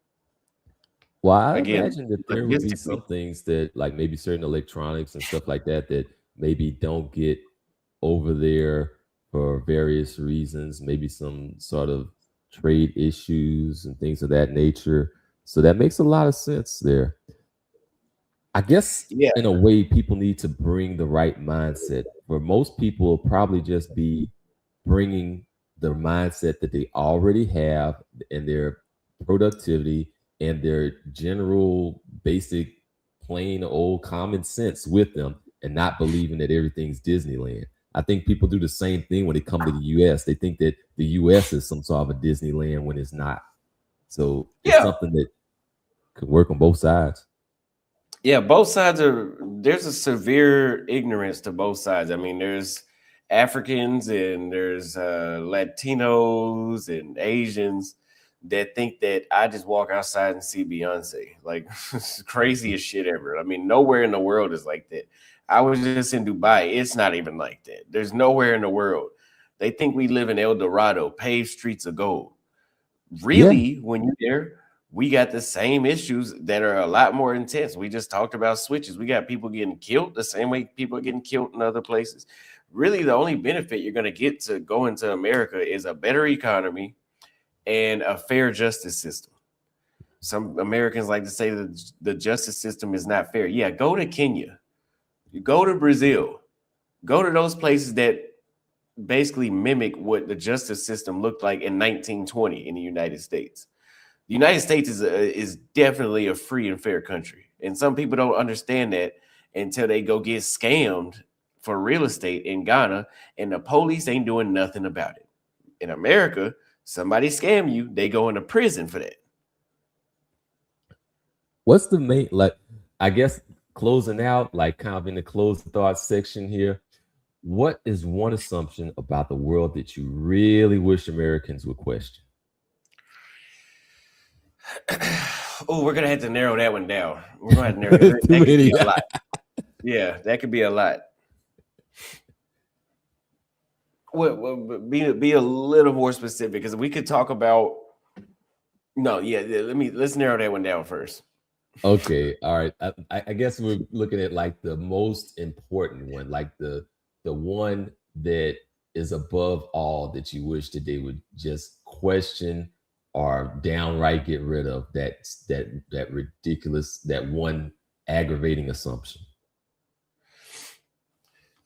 Well, I imagine that there would be some things that, like maybe certain electronics and stuff like that, that maybe don't get over there for various reasons, maybe some sort of trade issues and things of that nature. So that makes a lot of sense there. I guess in a way, people need to bring the right mindset. For most people, it'll probably just be bringing the mindset that they already have in their productivity and their general basic plain old common sense with them, and not believing that everything's Disneyland. I think people do the same thing when they come to the US. They think that the US is some sort of a Disneyland when it's not. So it's something that could work on both sides. Yeah, both sides there's a severe ignorance to both sides. I mean, there's Africans and there's Latinos and Asians that think that I just walk outside and see Beyonce. Like, it's craziest shit ever. I mean, nowhere in the world is like that. I was just in Dubai. It's not even like that. There's nowhere in the world. They think we live in El Dorado, paved streets of gold. Really, when you're there, we got the same issues that are a lot more intense. We just talked about switches. We got people getting killed the same way people are getting killed in other places. Really, the only benefit you're going to get to go into America is a better economy and a fair justice system. Some Americans like to say that the justice system is not fair. Yeah, go to Kenya. You go to Brazil. Go to those places that basically mimic what the justice system looked like in 1920 in the United States. The United States is definitely a free and fair country. And some people don't understand that until they go get scammed for real estate in Ghana, and the police ain't doing nothing about it. In America, somebody scam you, they go into prison for that. What's the main, like, I guess closing out, like kind of in the closing thoughts section here, what is one assumption about the world that you really wish Americans would question? Oh, we're gonna have to narrow that one down. We're gonna have to narrow that. That could be a lot. Yeah, that could be a lot. Well, be a little more specific, because we could talk about. No, yeah, let's narrow that one down first. Okay, all right. I guess we're looking at like the most important one, like the one that is above all that you wish that they would just question or downright get rid of, that ridiculous, that one aggravating assumption.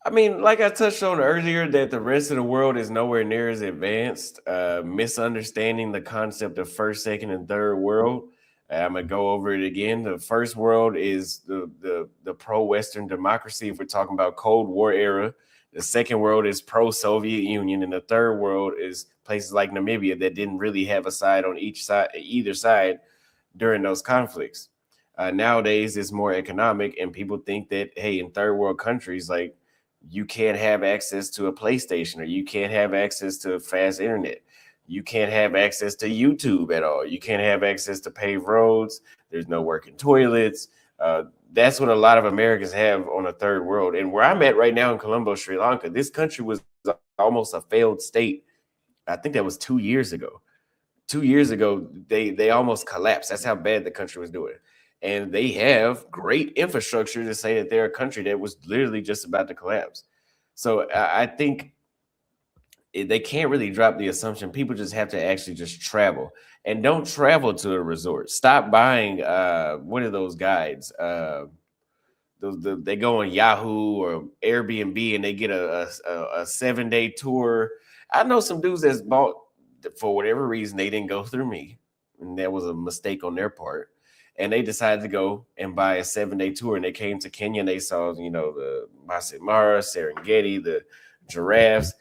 I mean, like I touched on earlier, that the rest of the world is nowhere near as advanced, misunderstanding the concept of first, second, and third world. I'm gonna go over it again. The first world is the pro-Western democracy, if we're talking about Cold War era. The second world is pro-Soviet Union, and the third world is places like Namibia that didn't really have a side on either side during those conflicts. Nowadays, it's more economic, and people think that, hey, in third world countries, like, you can't have access to a PlayStation, or you can't have access to fast internet. You can't have access to YouTube at all. You can't have access to paved roads. There's no working toilets. That's what a lot of Americans have on a third world. And where I'm at right now in Colombo, Sri Lanka, this country was almost a failed state. I think that was 2 years ago. 2 years ago, they almost collapsed. That's how bad the country was doing. And they have great infrastructure to say that they're a country that was literally just about to collapse. So I think they can't really drop the assumption. People just have to actually just travel, and don't travel to a resort. Stop buying what are those guides? They go on Yahoo or Airbnb and they get a 7-day tour. I know some dudes that's bought, for whatever reason, they didn't go through me, and that was a mistake on their part. And they decided to go and buy a 7-day tour, and they came to Kenya and they saw, the Masai Mara, Serengeti, the giraffes.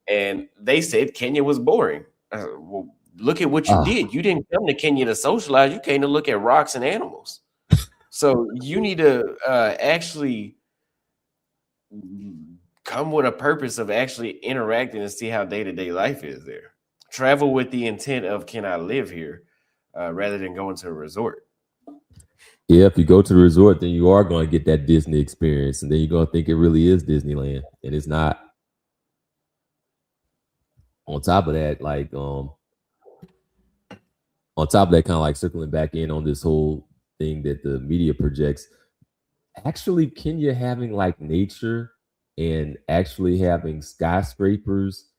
And they said Kenya was boring. Well, look at what you did. You didn't come to Kenya to socialize. You came to look at rocks and animals. So you need to actually come with a purpose of actually interacting and see how day-to-day life is there. Travel with the intent of, can I live here, rather than going to a resort. Yeah, if you go to the resort, then you are going to get that Disney experience, and then you're going to think it really is Disneyland, and it's not. On top of that, kind of like circling back in on this whole thing that the media projects, actually Kenya having like nature and actually having skyscrapers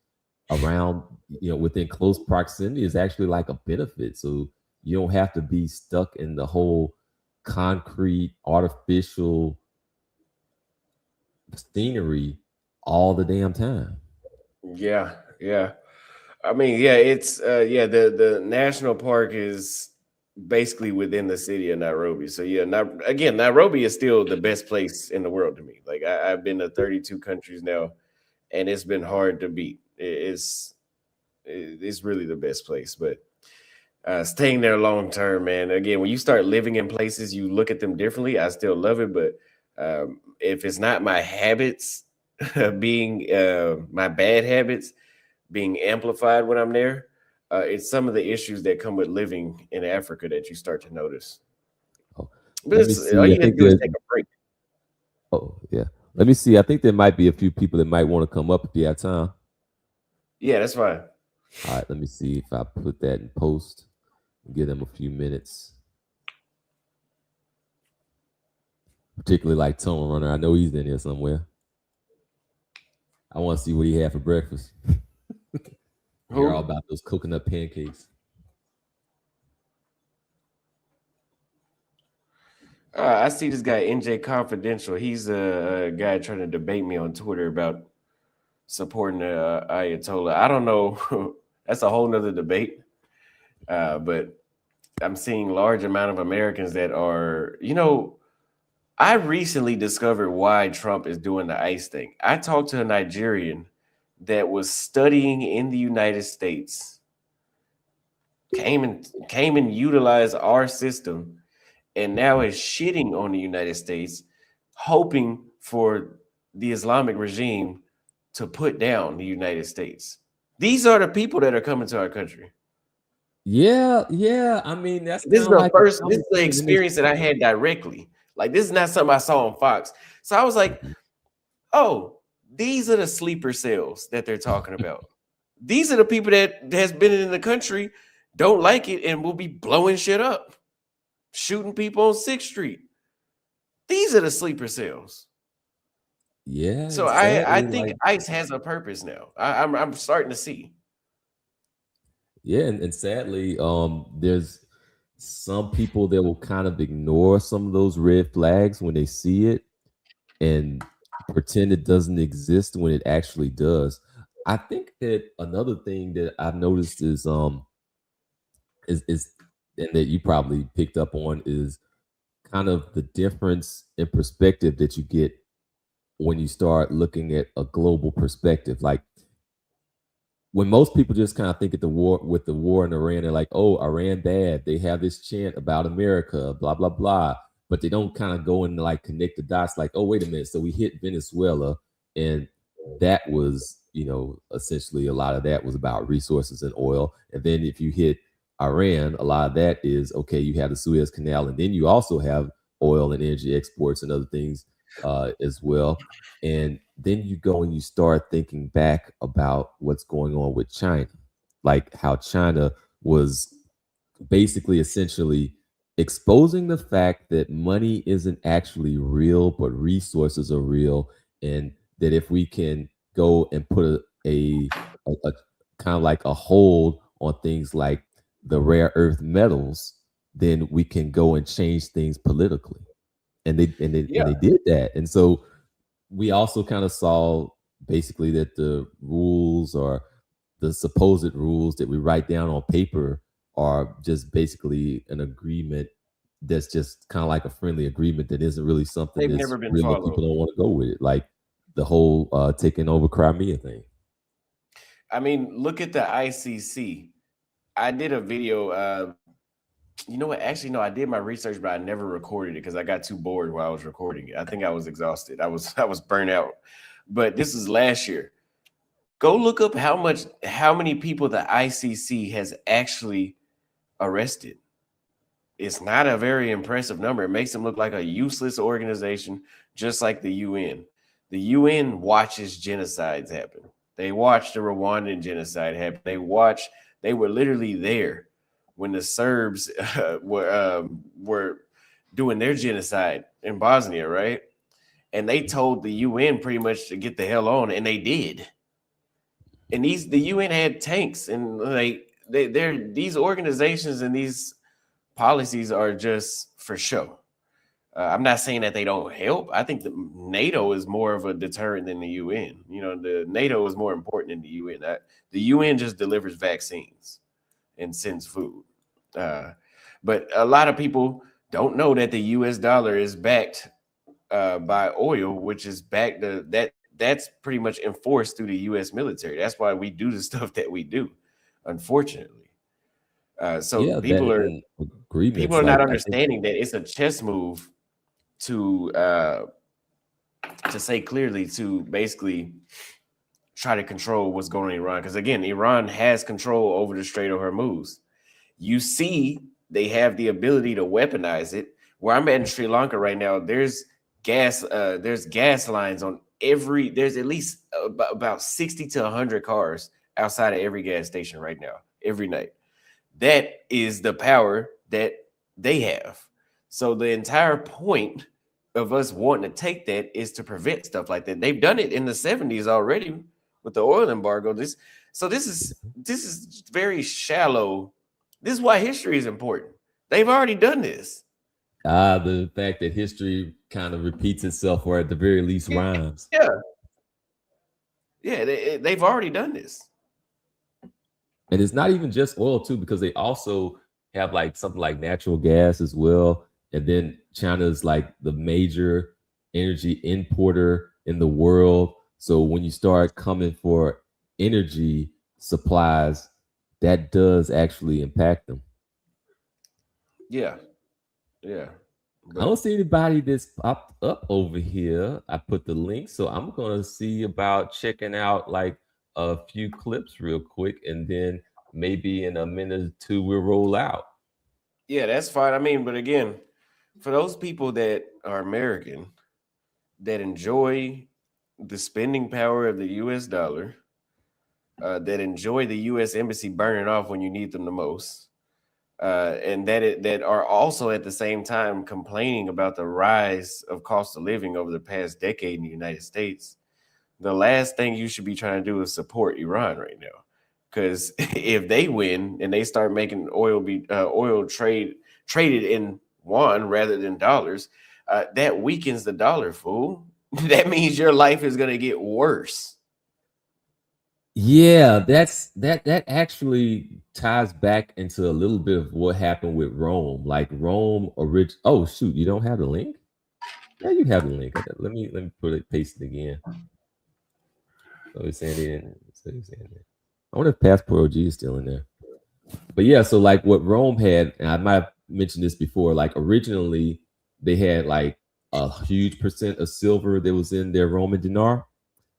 around, within close proximity is actually like a benefit. So you don't have to be stuck in the whole concrete, artificial scenery all the damn time. Yeah. I mean, yeah, it's the national park is basically within the city of Nairobi. So yeah, Nairobi is still the best place in the world to me. Like I've been to 32 countries now, and it's been hard to beat. It's really the best place. But staying there long term, man. Again, when you start living in places, you look at them differently. I still love it, but if it's not my habits being my bad habits being amplified when I'm there, it's some of the issues that come with living in Africa that you start to notice. But all you have to do is take a break. Oh, yeah. Let me see. I think there might be a few people that might want to come up if you have time. Yeah, that's fine. All right, let me see if I put that in post. Give them a few minutes. Particularly like Tone Runner. I know he's in here somewhere. I want to see what he had for breakfast. Hear all about those coconut pancakes. I see this guy, NJ Confidential. He's a guy trying to debate me on Twitter about supporting the Ayatollah. I don't know. That's a whole nother debate. But I'm seeing large amount of Americans that are, I recently discovered why Trump is doing the ICE thing. I talked to a Nigerian that was studying in the United States, came and utilized our system, and now is shitting on the United States, hoping for the Islamic regime to put down the United States. These are the people that are coming to our country. Yeah. I mean, this is the experience that I had directly. Like, this is not something I saw on Fox. So I was like, oh, these are the sleeper cells that they're talking about. These are the people that has been in the country, don't like it, and will be blowing shit up, shooting people on 6th Street. These are the sleeper cells. Yeah. So I think ICE has a purpose now. I'm starting to see. Yeah, and sadly, there's some people that will kind of ignore some of those red flags when they see it and pretend it doesn't exist when it actually does. I think that another thing that I've noticed is and that you probably picked up on is kind of the difference in perspective that you get when you start looking at a global perspective. Like, when most people just kind of think at the war in Iran, they're like, oh, Iran bad. They have this chant about America, blah, blah, blah. But they don't kind of go and like connect the dots like, oh, wait a minute. So we hit Venezuela, and that was, essentially a lot of that was about resources and oil. And then if you hit Iran, a lot of that is, okay, you have the Suez Canal, and then you also have oil and energy exports and other things as well. And then you go and you start thinking back about what's going on with China, like how China was basically essentially exposing the fact that money isn't actually real, but resources are real. And that if we can go and put a kind of like a hold on things like the rare earth metals, then we can go and change things politically. And they did that. And so we also kind of saw basically that the rules or the supposed rules that we write down on paper are just basically an agreement that's just kind of like a friendly agreement that isn't really something that's never been really followed. People don't want to go with it, like the whole taking over Crimea thing. I mean, look at the ICC. I did a video. You know what? Actually, no, I did my research, but I never recorded it because I got too bored while I was recording it. I think I was exhausted. I was burnt out. But this is last year. Go look up how many people the ICC has actually arrested. It's not a very impressive number. It makes them look like a useless organization, just like the UN. The UN watches genocides happen. They watched the Rwandan genocide happen. They were literally there when the Serbs were doing their genocide in Bosnia, right? And they told the UN pretty much to get the hell on, and they did. And the UN had tanks, and like these organizations and these policies are just for show. I'm not saying that they don't help. I think the NATO is more of a deterrent than the UN. You know, the NATO is more important than the UN. The UN just delivers vaccines and sends food. But a lot of people don't know that the US dollar is backed by oil, which is backed that's pretty much enforced through the US military. That's why we do the stuff that we do, unfortunately. So people are not understanding that it's a chess move to say clearly, to basically try to control what's going on in Iran. Because again, Iran has control over the Strait of Hormuz. You see, they have the ability to weaponize it. Where I'm at in Sri Lanka right now, there's gas lines on there's at least about 60 to 100 cars outside of every gas station right now, every night. That is the power that they have. So the entire point of us wanting to take that is to prevent stuff like that. They've done it in the 70s already with the oil embargo. This is very shallow. This is why history is important. They've already done this. The fact that history kind of repeats itself, or at the very least rhymes. Yeah, they've already done this. And it's not even just oil too, because they also have like something like natural gas as well. And then China's like the major energy importer in the world. So when you start coming for energy supplies, that does actually impact them. Yeah. I don't see anybody that's popped up over here. I put the link, so I'm gonna see about checking out like a few clips real quick, and then maybe in a minute or two we'll roll out. Yeah, that's fine. I mean, but again, for those people that are American, that enjoy the spending power of the US dollar, that enjoy the US embassy burning off when you need them the most, and that are also at the same time complaining about the rise of cost of living over the past decade in the United States, the last thing you should be trying to do is support Iran right now. Because if they win and they start making oil traded in yuan rather than dollars, that weakens the dollar, fool. That means your life is going to get worse. Yeah, that actually ties back into a little bit of what happened with Rome. Like Rome oh shoot, you don't have the link? Yeah, you have the link. Let me paste it again. So he's saying it. I wonder if Passport OG is still in there. But yeah, so like what Rome had, and I might have mentioned this before, like originally they had like a huge percent of silver that was in their Roman dinar.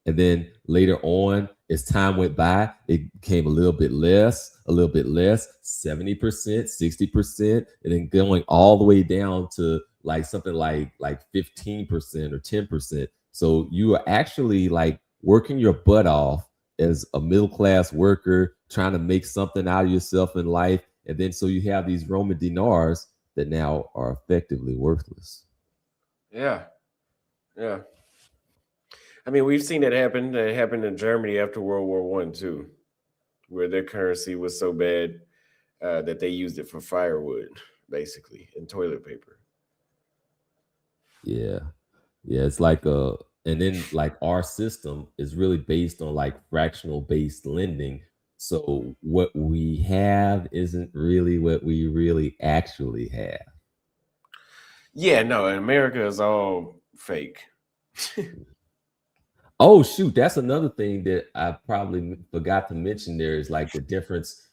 And then later on, as time went by, it became a little bit less, 70%, 60%, and then going all the way down to like something like 15% or 10%. So you are actually like working your butt off as a middle-class worker, trying to make something out of yourself in life. And then so you have these Roman dinars that now are effectively worthless. Yeah. I mean, we've seen it happen. It happened in Germany after World War I too, where their currency was so bad that they used it for firewood, basically, and toilet paper. Yeah, it's like and then like our system is really based on like fractional based lending. So what we have isn't really what we really actually have. Yeah, no, in America is all fake. Oh shoot, that's another thing that I probably forgot to mention. There is like the difference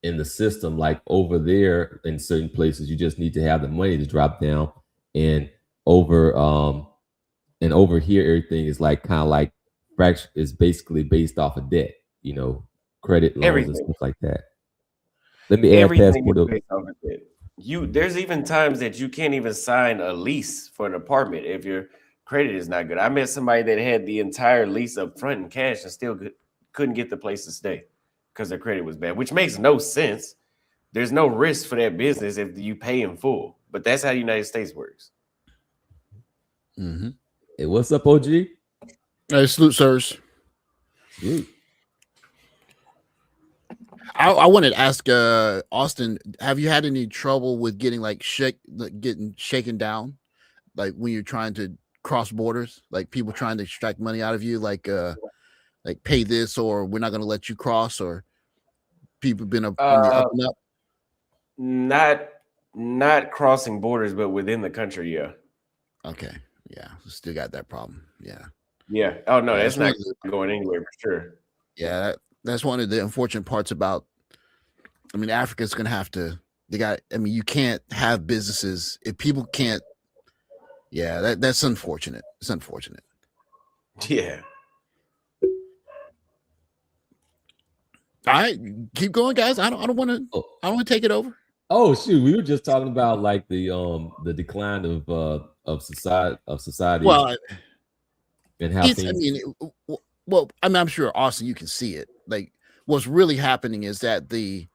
in the system. Like over there in certain places, you just need to have the money to drop down, and over here everything is like kind of like is basically based off of debt, credit loans and stuff like that. Let me add Passport up. There's even times that you can't even sign a lease for an apartment if your credit is not good. I met somebody that had the entire lease up front in cash and still couldn't get the place to stay because their credit was bad, which makes no sense. There's no risk for that business if you pay in full, but that's how the United States works. Mm-hmm. Hey, what's up, OG? Hey, salute, sirs. Salute. I wanted to ask Austin, have you had any trouble with getting getting shaken down, like when you're trying to cross borders, like people trying to extract money out of you, like pay this or we're not going to let you cross, or people been up on the up and up? Not crossing borders, but within the country, yeah. Okay, yeah, still got that problem. Yeah. Oh no, that's not going anywhere for sure. Yeah, that's one of the unfortunate parts about. I mean, Africa's going to have to. You can't have businesses if people can't. Yeah, that's unfortunate. It's unfortunate. Yeah. All right, keep going, guys. I don't want to. I don't want to take it over. Oh shoot, we were just talking about like the decline of society. Well, and how things. I'm sure, Austin, you can see it. Like, what's really happening is that that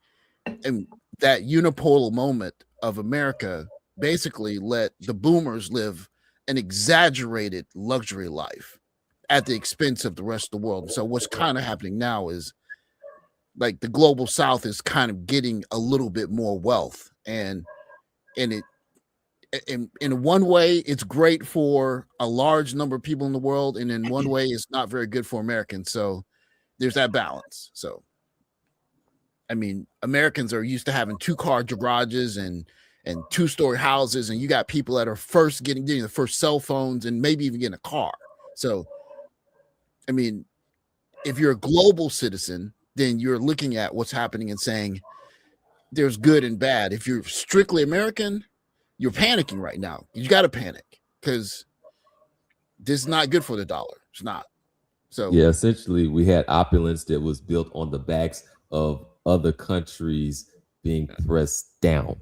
unipolar moment of America basically let the boomers live an exaggerated luxury life at the expense of the rest of the world. So what's kind of happening now is like the global South is kind of getting a little bit more wealth, and in one way it's great for a large number of people in the world, and in one way it's not very good for Americans. So there's that balance. So I mean, Americans are used to having 2-car garages and 2-story houses, and you got people that are first getting the first cell phones and maybe even getting a car. So I mean, if you're a global citizen, then you're looking at what's happening and saying there's good and bad. If you're strictly American, you're panicking right now. You got to panic because this is not good for the dollar. It's not. So yeah, essentially we had opulence that was built on the backs of other countries being pressed down.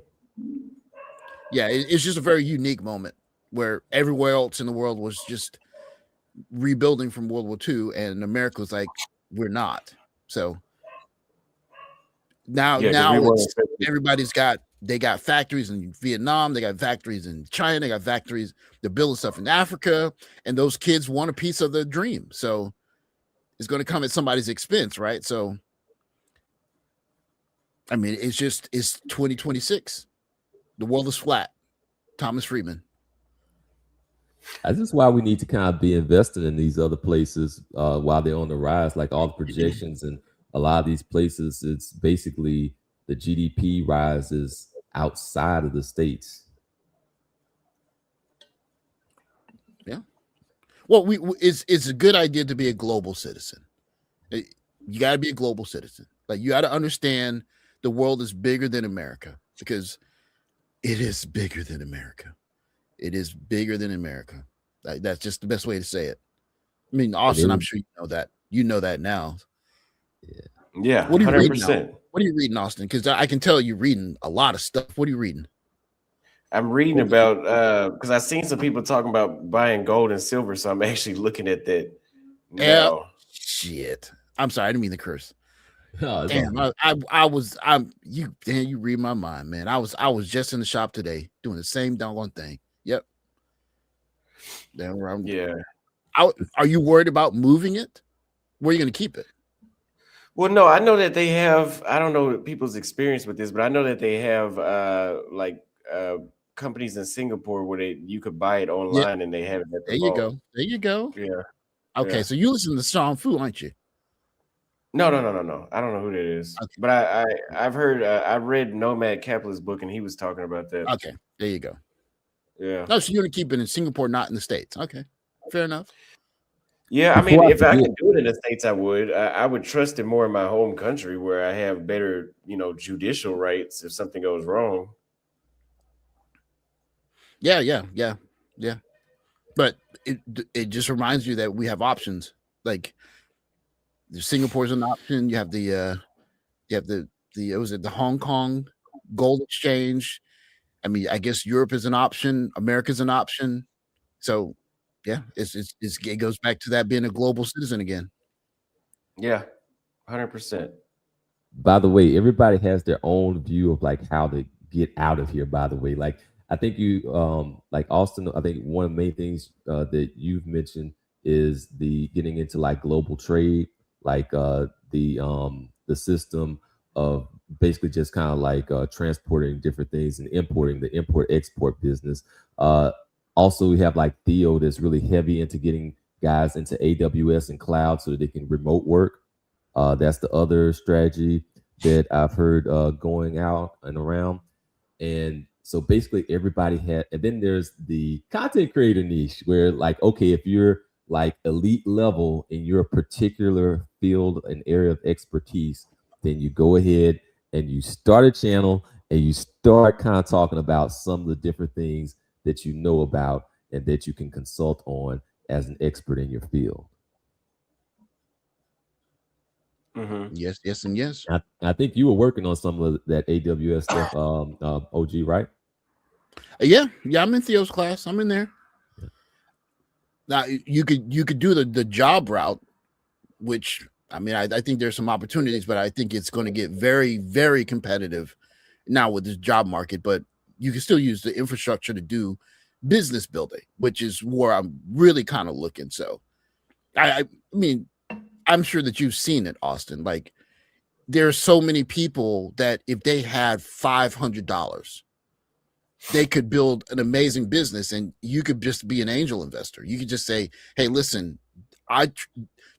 Yeah, it's just a very unique moment where everywhere else in the world was just rebuilding from World War II, and America was like, we're not. So now everybody's got factories in Vietnam, they got factories in China, they got factories, they're building stuff in Africa, and those kids want a piece of the dream. So it's going to come at somebody's expense, right? So I mean, it's 2026. The world is flat. Thomas Friedman. This is why we need to kind of be invested in these other places while they're on the rise, like all the projections and a lot of these places. It's basically the GDP rises outside of the states. Yeah. Well, it's a good idea to be a global citizen. You got to be a global citizen. Like, you got to understand the world is bigger than America, because it is bigger than America. It is bigger than America. That's just the best way to say it. I mean, Austin, I'm sure you know that. You know that now. Yeah. What are you 100%. reading now? What are you reading, Austin? Because I can tell you're reading a lot of stuff. What are you reading? I'm reading about because I've seen some people talking about buying gold and silver, so I'm actually looking at that now. Shit. I'm sorry, I didn't mean to curse. Oh, damn, you read my mind, man. I was just in the shop today doing the same doggone thing. Yep. Yeah. Are you worried about moving it? Where are you going to keep it? Well, no, I know that they have. I don't know people's experience with this, but I know that they have companies in Singapore where you could buy it online and they have it at the vault. There you go. Yeah. Okay, so you listen to Sean Fu, aren't you? No. I don't know who that is. Okay. But I've heard. I read Nomad Capitalist book, and he was talking about that. Okay, there you go. Yeah. No, so you're gonna keep it in Singapore, not in the States. Okay, fair enough. Yeah, I mean, if I could do it in the States, I would. I would trust it more in my home country, where I have better, judicial rights if something goes wrong. Yeah. But it just reminds you that we have options. Like, Singapore's an option. You have the Hong Kong Gold Exchange. I mean, I guess Europe is an option. America's an option. So, yeah, it goes back to that being a global citizen again. Yeah, 100%. By the way, everybody has their own view of like how to get out of here. By the way, like I think you, like Austin, I think one of the main things that you've mentioned is the getting into like global trade, like the system of basically just kind of like transporting different things and importing, the import-export business. Also, we have like Theo that's really heavy into getting guys into AWS and cloud so that they can remote work. That's the other strategy that I've heard going out and around. And so basically everybody had, and then there's the content creator niche where like, okay, if you're like elite level in your particular field and area of expertise, then you go ahead and you start a channel and you start kind of talking about some of the different things that you know about and that you can consult on as an expert in your field. Mm-hmm. Yes, yes, and yes. I think you were working on some of that AWS stuff, OG, right? Yeah, I'm in Theo's class. I'm in there. Now you could do the job route, which I mean I think there's some opportunities, but I think it's going to get very, very competitive now with this job market. But you can still use the infrastructure to do business building, which is where I'm really kind of looking. So I mean, I'm sure that you've seen it, Austin. Like there's so many people that if they had $500, they could build an amazing business, and you could just be an angel investor. You could just say, hey, listen,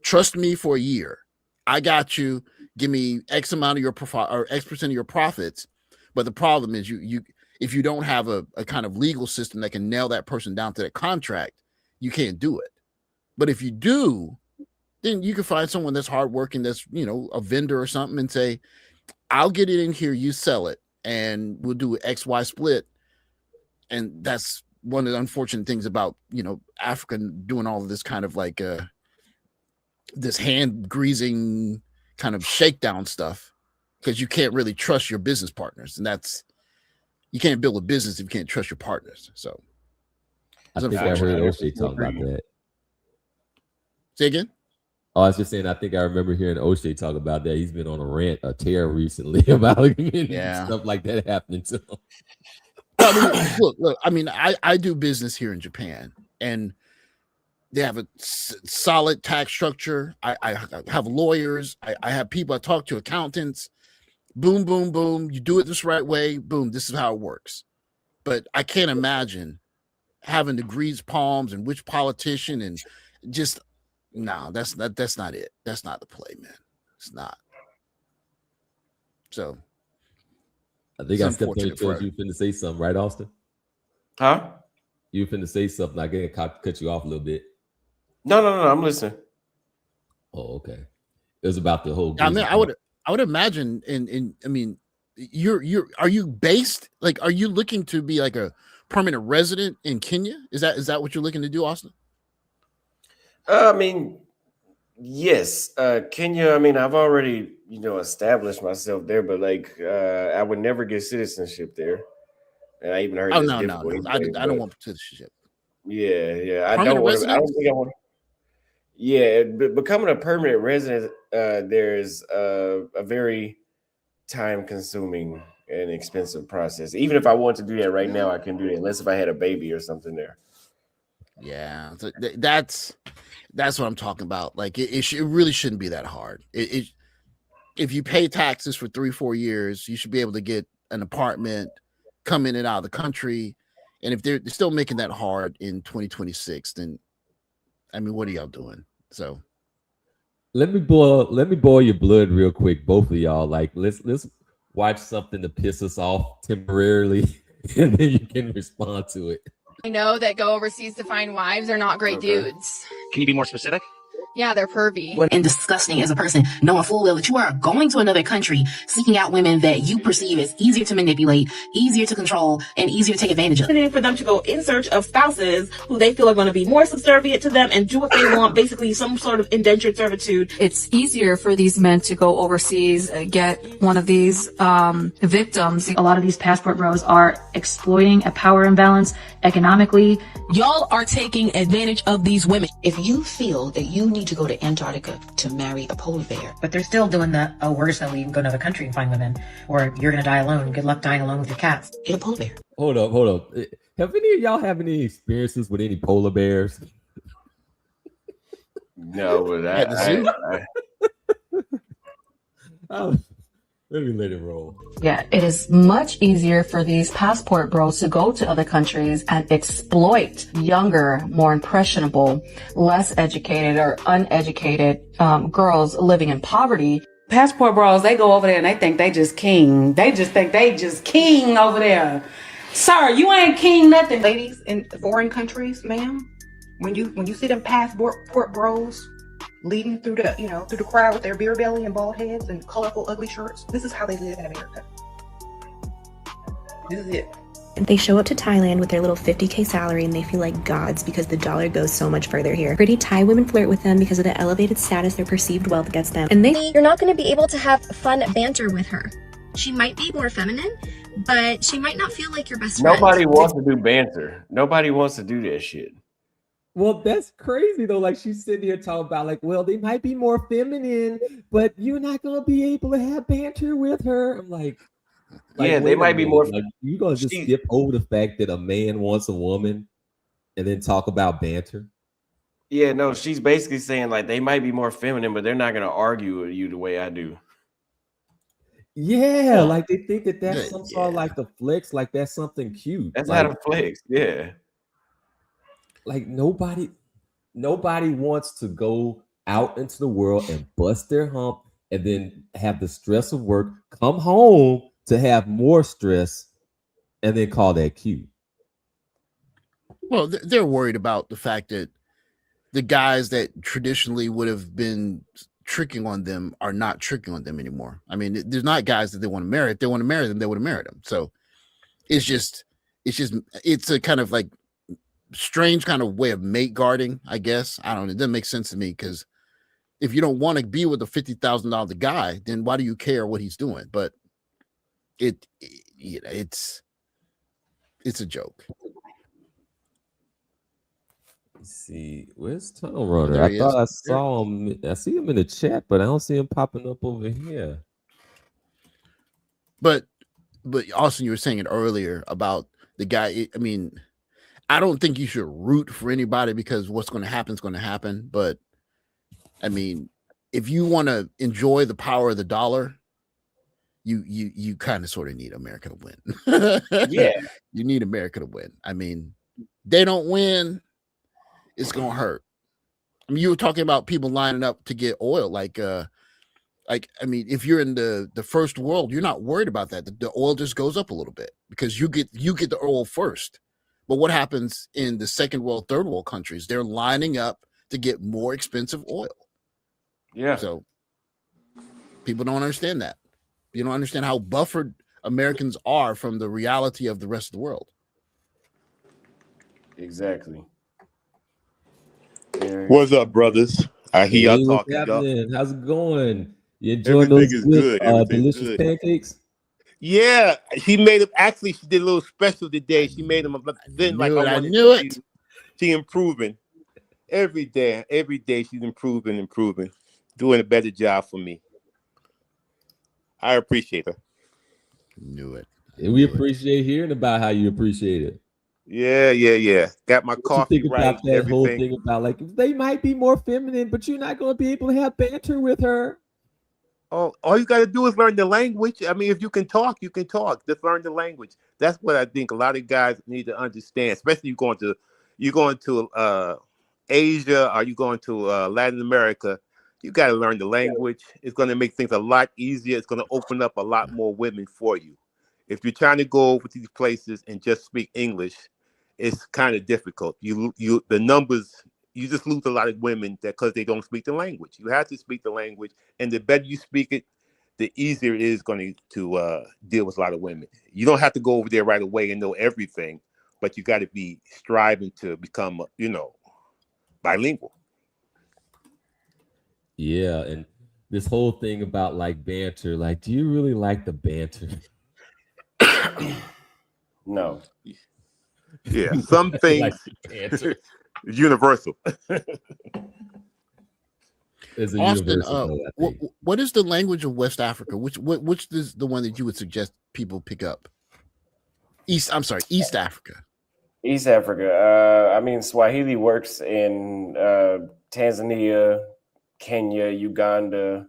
trust me for a year. I got you. Give me X amount of your profit or X% of your profits. But the problem is you if you don't have a kind of legal system that can nail that person down to that contract, you can't do it. But if you do, then you can find someone that's hardworking, that's, you know, a vendor or something, and say, I'll get it in here, you sell it, and we'll do an XY split. And that's one of the unfortunate things about, you know, Africa doing all of this kind of like this hand greasing kind of shakedown stuff, because you can't really trust your business partners. And that's, you can't build a business if you can't trust your partners. So I think I heard O'Shea talk about that. Say again? Oh, I was just saying, I think I remember hearing O'Shea talk about that. He's been on a tear recently about stuff like that happening to him. I mean, look, I mean, I do business here in Japan, and they have a solid tax structure. I have lawyers. I have people I talk to, accountants. Boom, boom, boom. You do it this right way. Boom. This is how it works. But I can't imagine having to grease palms and which politician and just no. That's not it. That's not the play, man. It's not. So. I think I stepped on your toes. You finna say something, right, Austin? Huh? You finna say something. I get cut you off a little bit. No. I'm listening. Oh, okay. It was about the whole. I mean, I would imagine. I mean, are you based? Like, are you looking to be like a permanent resident in Kenya? Is that what you're looking to do, Austin? I mean, yes, Kenya. I mean, I've already, established myself there, but like, I would never get citizenship there. And I even heard. Oh no! I don't want citizenship. Yeah. I don't think I want. Yeah, but becoming a permanent resident, there's a very time-consuming and expensive process. Even if I want to do that right now, I can do that, unless if I had a baby or something there. Yeah, that's what I'm talking about. Like, it really shouldn't be that hard. If you pay taxes for 3-4 years, you should be able to get an apartment, come in and out of the country. And if they're still making that hard in 2026, then I mean, what are y'all doing? So let me boil your blood real quick, both of y'all. Like, let's watch something to piss us off temporarily, and then you can respond to it. I know that go overseas to find wives are not great dudes. Can you be more specific? Yeah, they're pervy. And disgusting as a person, knowing full well that you are going to another country, seeking out women that you perceive as easier to manipulate, easier to control, and easier to take advantage of. And for them to go in search of spouses who they feel are going to be more subservient to them and do what they want, basically some sort of indentured servitude. It's easier for these men to go overseas, get one of these victims. A lot of these passport bros are exploiting a power imbalance economically. Y'all are taking advantage of these women. If you feel that you need to go to Antarctica to marry a polar bear. But they're still doing the, oh, we're just going to leave and go to another country and find women. Or you're going to die alone. Good luck dying alone with your cats. Get a polar bear. Hold up. Have any of y'all have any experiences with any polar bears? No, but Let me let it roll. Yeah, it is much easier for these passport bros to go to other countries and exploit younger, more impressionable, less educated or uneducated girls living in poverty. Passport bros, they go over there and they think they just king. They just think they just king over there. Sir, you ain't king nothing. Ladies in foreign countries, ma'am, when you see them passport bros leading through the crowd with their beer belly and bald heads and colorful ugly shirts, this is how they live in America. This is it. They show up to Thailand with their little 50K salary and they feel like gods because the dollar goes so much further here. Pretty Thai women flirt with them because of the elevated status their perceived wealth gets them. And You're not going to be able to have fun banter with her. She might be more feminine, but she might not feel like your best friend. Nobody wants to do banter. Nobody wants to do that shit. Well, that's crazy though. Like she's sitting here talking about like, well, they might be more feminine, but you're not gonna be able to have banter with her. I'm like yeah, they might be more. Like, you gonna just skip over the fact that a man wants a woman, and then talk about banter? Yeah, no, she's basically saying like they might be more feminine, but they're not gonna argue with you the way I do. Yeah, like they think that that's some sort of like the flex, like that's something cute. That's like, not a flex. Yeah. Like nobody wants to go out into the world and bust their hump and then have the stress of work, come home to have more stress, and then call that cute. Well, they're worried about the fact that the guys that traditionally would have been tricking on them are not tricking on them anymore. I mean, there's not guys that they want to marry. If they want to marry them, they would have married them. So it's a kind of like strange kind of way of mate guarding, I guess. I don't know. It doesn't make sense to me because if you don't want to be with a $50,000 guy, then why do you care what he's doing? But it's a joke. Let's see, where's Tunnel Runner? I thought I saw him. I see him in the chat, but I don't see him popping up over here. But Austin, you were saying it earlier about the guy. I mean, I don't think you should root for anybody because what's going to happen is going to happen. But I mean, if you want to enjoy the power of the dollar, you kind of sort of need America to win. Yeah, you need America to win. I mean, they don't win, it's gonna hurt. I mean, you were talking about people lining up to get oil, like I mean, if you're in the first world, you're not worried about that. The oil just goes up a little bit because you get the oil first. But what happens in the second world, third world countries? They're lining up to get more expensive oil. Yeah. So people don't understand that. You don't understand how buffered Americans are from the reality of the rest of the world. Exactly. What's up, brothers? I hear y'all talking. How's it going? You enjoying those good, delicious pancakes? Yeah, she made them. Actually, she did a little special today. She made them. I knew it. She improving every day. Every day she's improving, doing a better job for me. I appreciate her. Knew it. And we appreciate hearing about how you appreciate it. Yeah. Got my coffee think right. About that everything. Whole thing about like they might be more feminine, but you're not going to be able to have banter with her. Oh, all you got to do is learn the language. I mean, if you can talk, you can talk. Just learn the language. That's what I think a lot of guys need to understand, especially you're going to Asia or you going to Latin America. You got to learn the language. It's going to make things a lot easier. It's going to open up a lot more women for you. If you're trying to go over to these places and just speak English, it's kind of difficult. The numbers. You just lose a lot of women because they don't speak the language. You have to speak the language, and the better you speak it, the easier it is going to deal with a lot of women. You don't have to go over there right away and know everything, but you got to be striving to become, bilingual. Yeah, and this whole thing about like banter, like, do you really like the banter? No. Yeah, some things. Universal. Austin, what is the language of West Africa? Which is the one that you would suggest people pick up? East Africa. East Africa. I mean, Swahili works in Tanzania, Kenya, Uganda,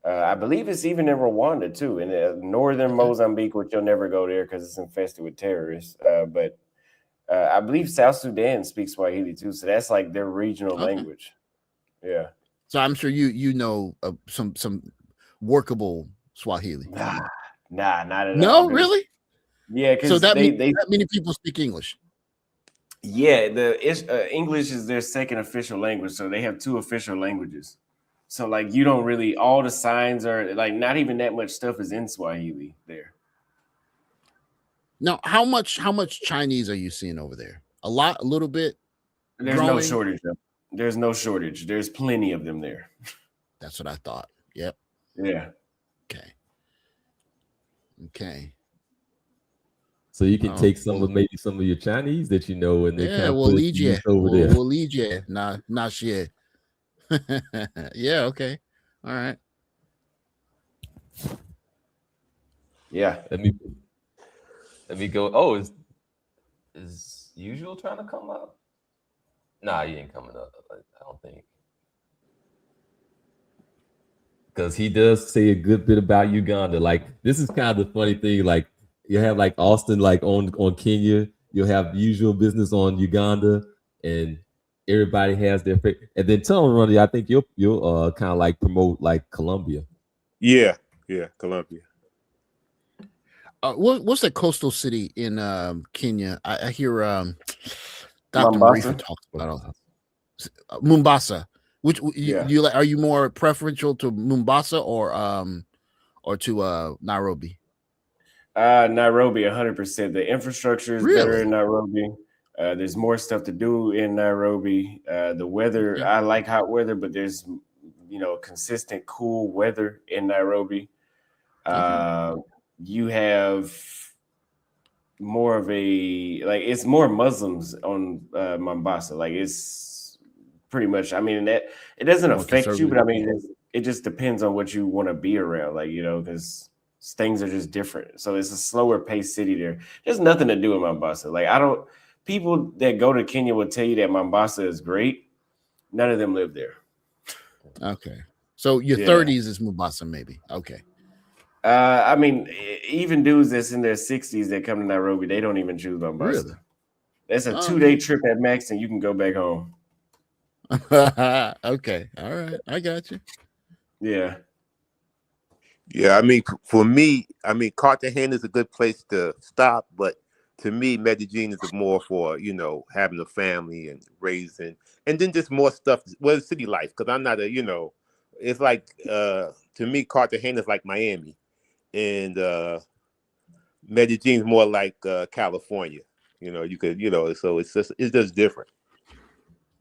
I believe it's even in Rwanda too, in northern Mozambique, which you'll never go there because it's infested with terrorists. But I believe South Sudan speaks Swahili too, so that's like their regional language. Yeah. So I'm sure you know some workable Swahili. Nah, not at all. No, really? Yeah, because so that they that many people speak English. Yeah, English is their second official language, so they have 2 official languages. So like you don't really, all the signs are like not even that much stuff is in Swahili there. Now, how much Chinese are you seeing over there? A lot, a little bit. There's no shortage. There's no shortage. There's plenty of them there. That's what I thought. Yep. Yeah. Okay. So you can take some of your Chinese that you know, and they kind of put it over there. We'll lead you. Not yet. Yeah. Okay. All right. Yeah. Let me go. Oh, is Usual trying to come up? Nah, he ain't coming up. I don't think. Because he does say a good bit about Uganda. Like, this is kind of the funny thing. Like, you have like Austin like on Kenya. You'll have Usual Business on Uganda, and everybody has their favorite. And then tell them, Ronnie, I think you'll kind of like promote like Colombia. Yeah, Colombia. What's that coastal city in Kenya? I hear Dr. Mombasa. Marifa talks about Mombasa. Which you like? Are you more preferential to Mombasa or to Nairobi? Nairobi, 100%. The infrastructure is better in Nairobi. There's more stuff to do in Nairobi. The weather, I like hot weather, but there's consistent cool weather in Nairobi. You have more of it's more Muslims on Mombasa. Like it's pretty much, I mean, that it doesn't affect you, but I mean, it just depends on what you want to be around, like, because things are just different. So it's a slower paced city there. There's nothing to do in Mombasa. Like, people that go to Kenya will tell you that Mombasa is great. None of them live there. Okay. So your 30s is Mombasa, maybe. Okay. I mean, even dudes that's in their 60s that come to Nairobi, they don't even choose Mombasa. Really? That's a 2-day trip at max, and you can go back home. Okay. All right. I got you. Yeah. Yeah, I mean, for me, Cartagena is a good place to stop, but to me, Medellin is more for, having a family and raising, and then just more stuff. Well, city life, because I'm not it's like, to me, Cartagena is like Miami, and Medellin is more like California. You could, so it's just different.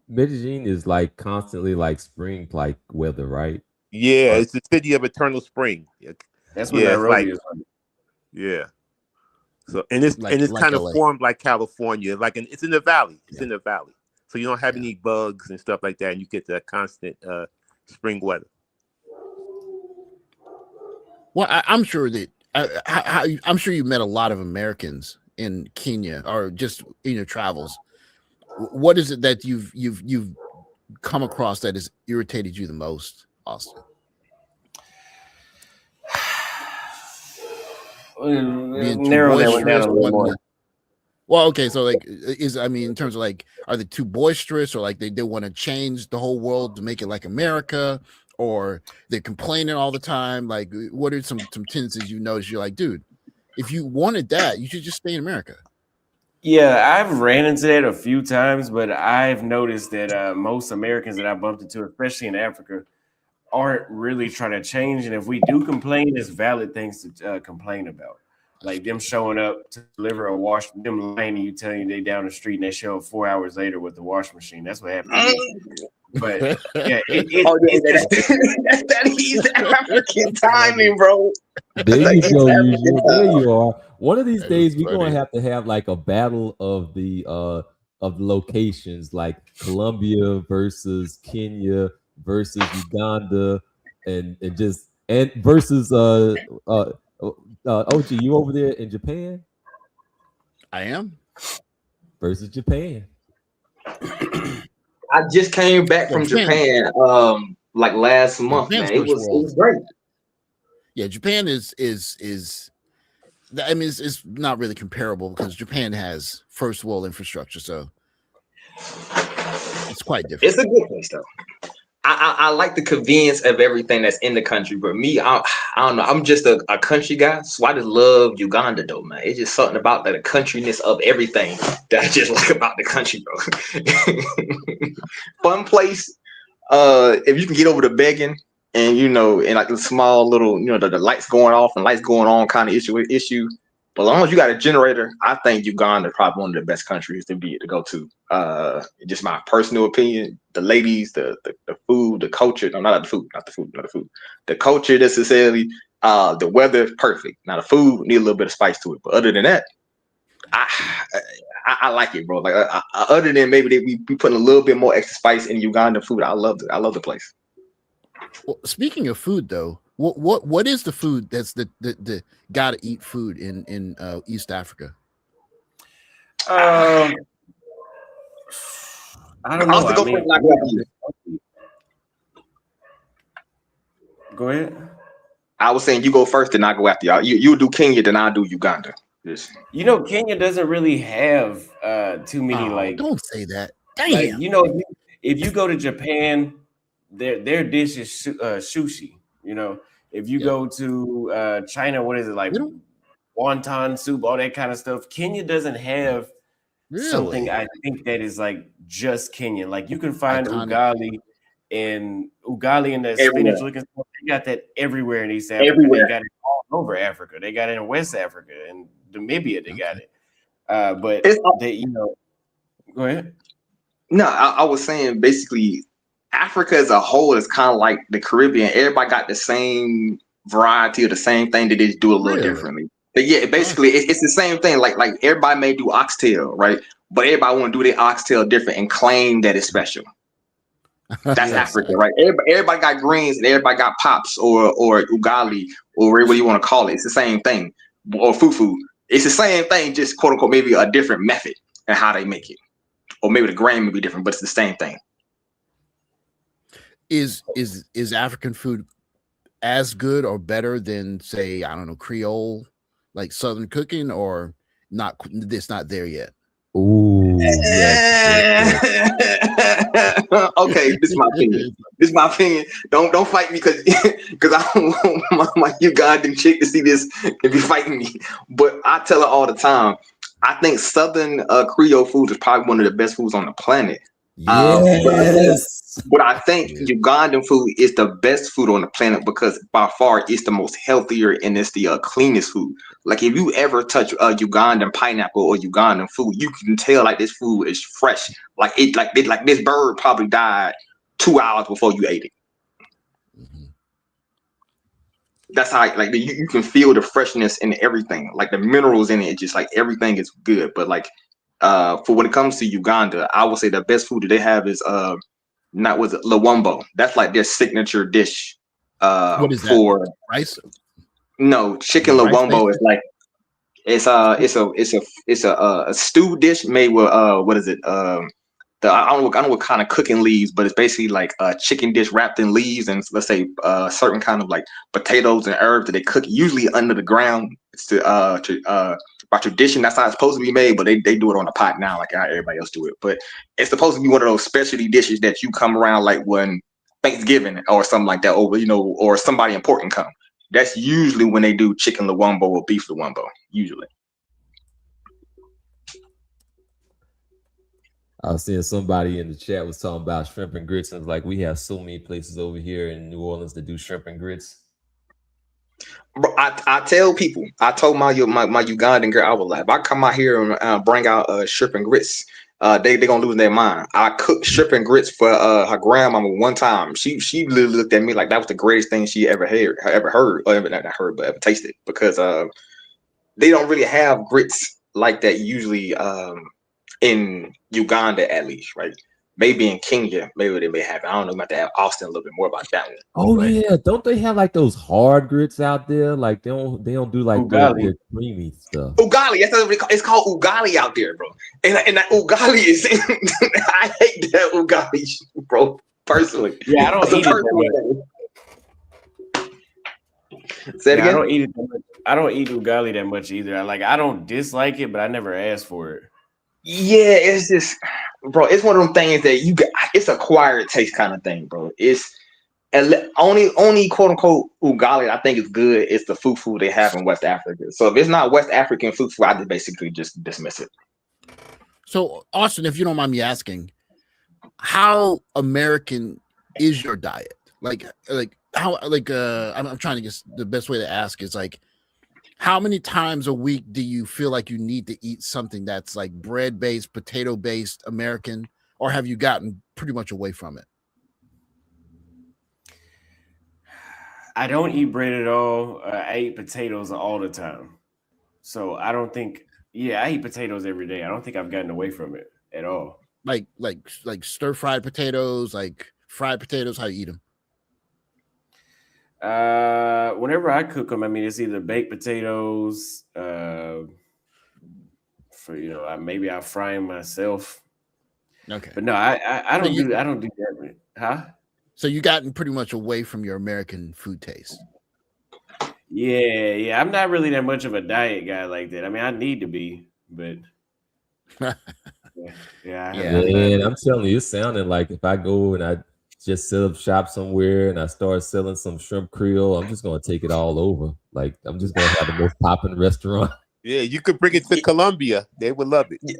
Medellin is like constantly like spring like weather, right? Yeah, it's the city of eternal spring. That's what Nairobi is. Yeah. So it's kind of formed like California, it's in the valley. It's in the valley, so you don't have any bugs and stuff like that, and you get that constant spring weather. Well, I'm sure that I'm sure you met a lot of Americans in Kenya or just in your travels. What is it that you've come across that has irritated you the most, Austin? Narrow that one down a little more. Well, okay, so in terms of like, are they too boisterous, or like they want to change the whole world to make it like America, or they're complaining all the time? Like, what are some tendencies you notice? You're like, dude, if you wanted that, you should just stay in America. Yeah, I've ran into that a few times, but I've noticed that most Americans that I bumped into, especially in Africa, aren't really trying to change. And if we do complain, it's valid things to complain about. Like them showing up to deliver a wash, them lying to you, telling you they down the street, and they show up 4 hours later with the wash machine. That's what happened. But yeah, he's African timing, bro. There you go, Usual. There you are. One of these days we're gonna have like a battle of the locations, like Colombia versus Kenya versus Uganda, and versus OG, you over there in Japan? I am. Versus Japan. I just came back from Japan like last month, man. It was great. Yeah, Japan is I mean, it's not really comparable because Japan has first world infrastructure, so it's quite different. It's a good place though. I like the convenience of everything that's in the country, but me, I don't know. I'm just a country guy, so I just love Uganda though, man. It's just something about the countryness of everything that I just like about the country, bro. Fun place. If you can get over the begging and and like the small little, the lights going off and lights going on kind of issue. But as long as you got a generator, I think Uganda is probably one of the best countries to go to. Just my personal opinion. The ladies, the food, the culture. No, not the food. The culture necessarily. The weather, perfect. Now the food need a little bit of spice to it. But other than that, I like it, bro. Like other than maybe we putting a little bit more extra spice in Ugandan food, I love it. I love the place. Well, speaking of food, though, what is the food that's the gotta eat food in East Africa? I don't know. Go ahead. I was saying you go first, then I go after y'all. You do Kenya, then I do Uganda. Yes. Kenya doesn't really have too many Don't say that. Damn. Like, if you go to Japan, their dish is sushi. If you go to China, what is it like? Wonton soup, all that kind of stuff. Kenya doesn't have something I think that is like just Kenyan. Like you can find ugali and that spinach looking stuff. They got that everywhere in East Africa. Everywhere. They got it all over Africa. They got it in West Africa and Namibia. They got it. But go ahead. No, I was saying basically Africa as a whole is kind of like the Caribbean. Everybody got the same variety of the same thing. They just do a little differently. But yeah, basically it's the same thing. Like everybody may do oxtail, right? But everybody want to do their oxtail different and claim that it's special. That's Africa, right? Everybody got greens and everybody got pops or ugali or whatever you want to call it. It's the same thing. Or fufu. It's the same thing, just quote unquote maybe a different method and how they make it. Or maybe the grain may be different, but it's the same thing. Is African food as good or better than, say, I don't know, Creole, like Southern cooking, or not? It's not there yet. Ooh. Okay, this is my opinion. Don't fight me because I don't want my Ugandan chick to see this and be fighting me. But I tell her all the time, I think Southern Creole food is probably one of the best foods on the planet. Yes. But I think Ugandan food is the best food on the planet because by far it's the most healthier and it's the cleanest food. Like if you ever touch Ugandan pineapple or Ugandan food, you can tell like this food is fresh. Like this bird probably died 2 hours before you ate it. Mm-hmm. That's how you can feel the freshness in everything. Like the minerals in it, just like everything is good. But like for when it comes to Uganda, I would say the best food that they have is Lawombo. That's like their signature dish. What is for that? Rice? No, chicken Lawombo is like it's a stew dish made with what is it? I don't know what kind of cooking leaves, but it's basically like a chicken dish wrapped in leaves and let's say certain kind of like potatoes and herbs that they cook usually under the ground. It's by tradition, that's how it's supposed to be made, but they do it on a pot now, like how everybody else do it. But it's supposed to be one of those specialty dishes that you come around like when Thanksgiving or something like that, or somebody important come. That's usually when they do chicken Lawombo or beef Lawombo, usually. I was seeing somebody in the chat was talking about shrimp and grits, and it's like we have so many places over here in New Orleans that do shrimp and grits. Bro, I tell people, I told my Ugandan girl, I was like, if I come out here and bring out shrimp and grits, they gonna lose their mind. I cooked shrimp and grits for her grandmama one time. She literally looked at me like that was the greatest thing she ever heard, or ever tasted, because they don't really have grits like that usually in Uganda, at least, right? Maybe in Kenya, maybe they may have it. I don't know. I'm about to have Auston a little bit more about that one. Oh yeah, don't they have like those hard grits out there? Like they don't do like the creamy stuff. Ugali, that's what it's called. Ugali out there, bro. And that ugali is. I hate that ugali, bro. Personally, yeah, I don't eat it. Say it I again. don't eat it that much. I don't eat ugali that much either. I don't dislike it, but I never asked for it. Yeah, it's just, bro. It's one of them things that you get. It's acquired taste kind of thing, bro. It's only quote unquote ugali I think is good. It's the fufu they have in West Africa. So if it's not West African fufu, I basically just dismiss it. So, Austin, if you don't mind me asking, how American is your diet? Like how I'm trying to guess the best way to ask is like, how many times a week do you feel like you need to eat something that's like bread-based, potato-based American, or have you gotten pretty much away from it? I don't eat bread at all. I eat potatoes all the time. So I don't think, I eat potatoes every day. I don't think I've gotten away from it at all. Like stir-fried potatoes, like fried potatoes, how you eat them? Whenever I cook them, I mean, it's either baked potatoes, maybe I fry them myself. Okay. But no, I don't do that. Huh? So you gotten pretty much away from your American food taste. Yeah. I'm not really that much of a diet guy like that. I mean, I need to be, but Man, I'm telling you, it's sounding like if I go and I just set up shop somewhere and I start selling some shrimp Creole, I'm just gonna take it all over. Like I'm just gonna have the most popping restaurant. Yeah, you could bring it to Colombia. They would love it. Yeah.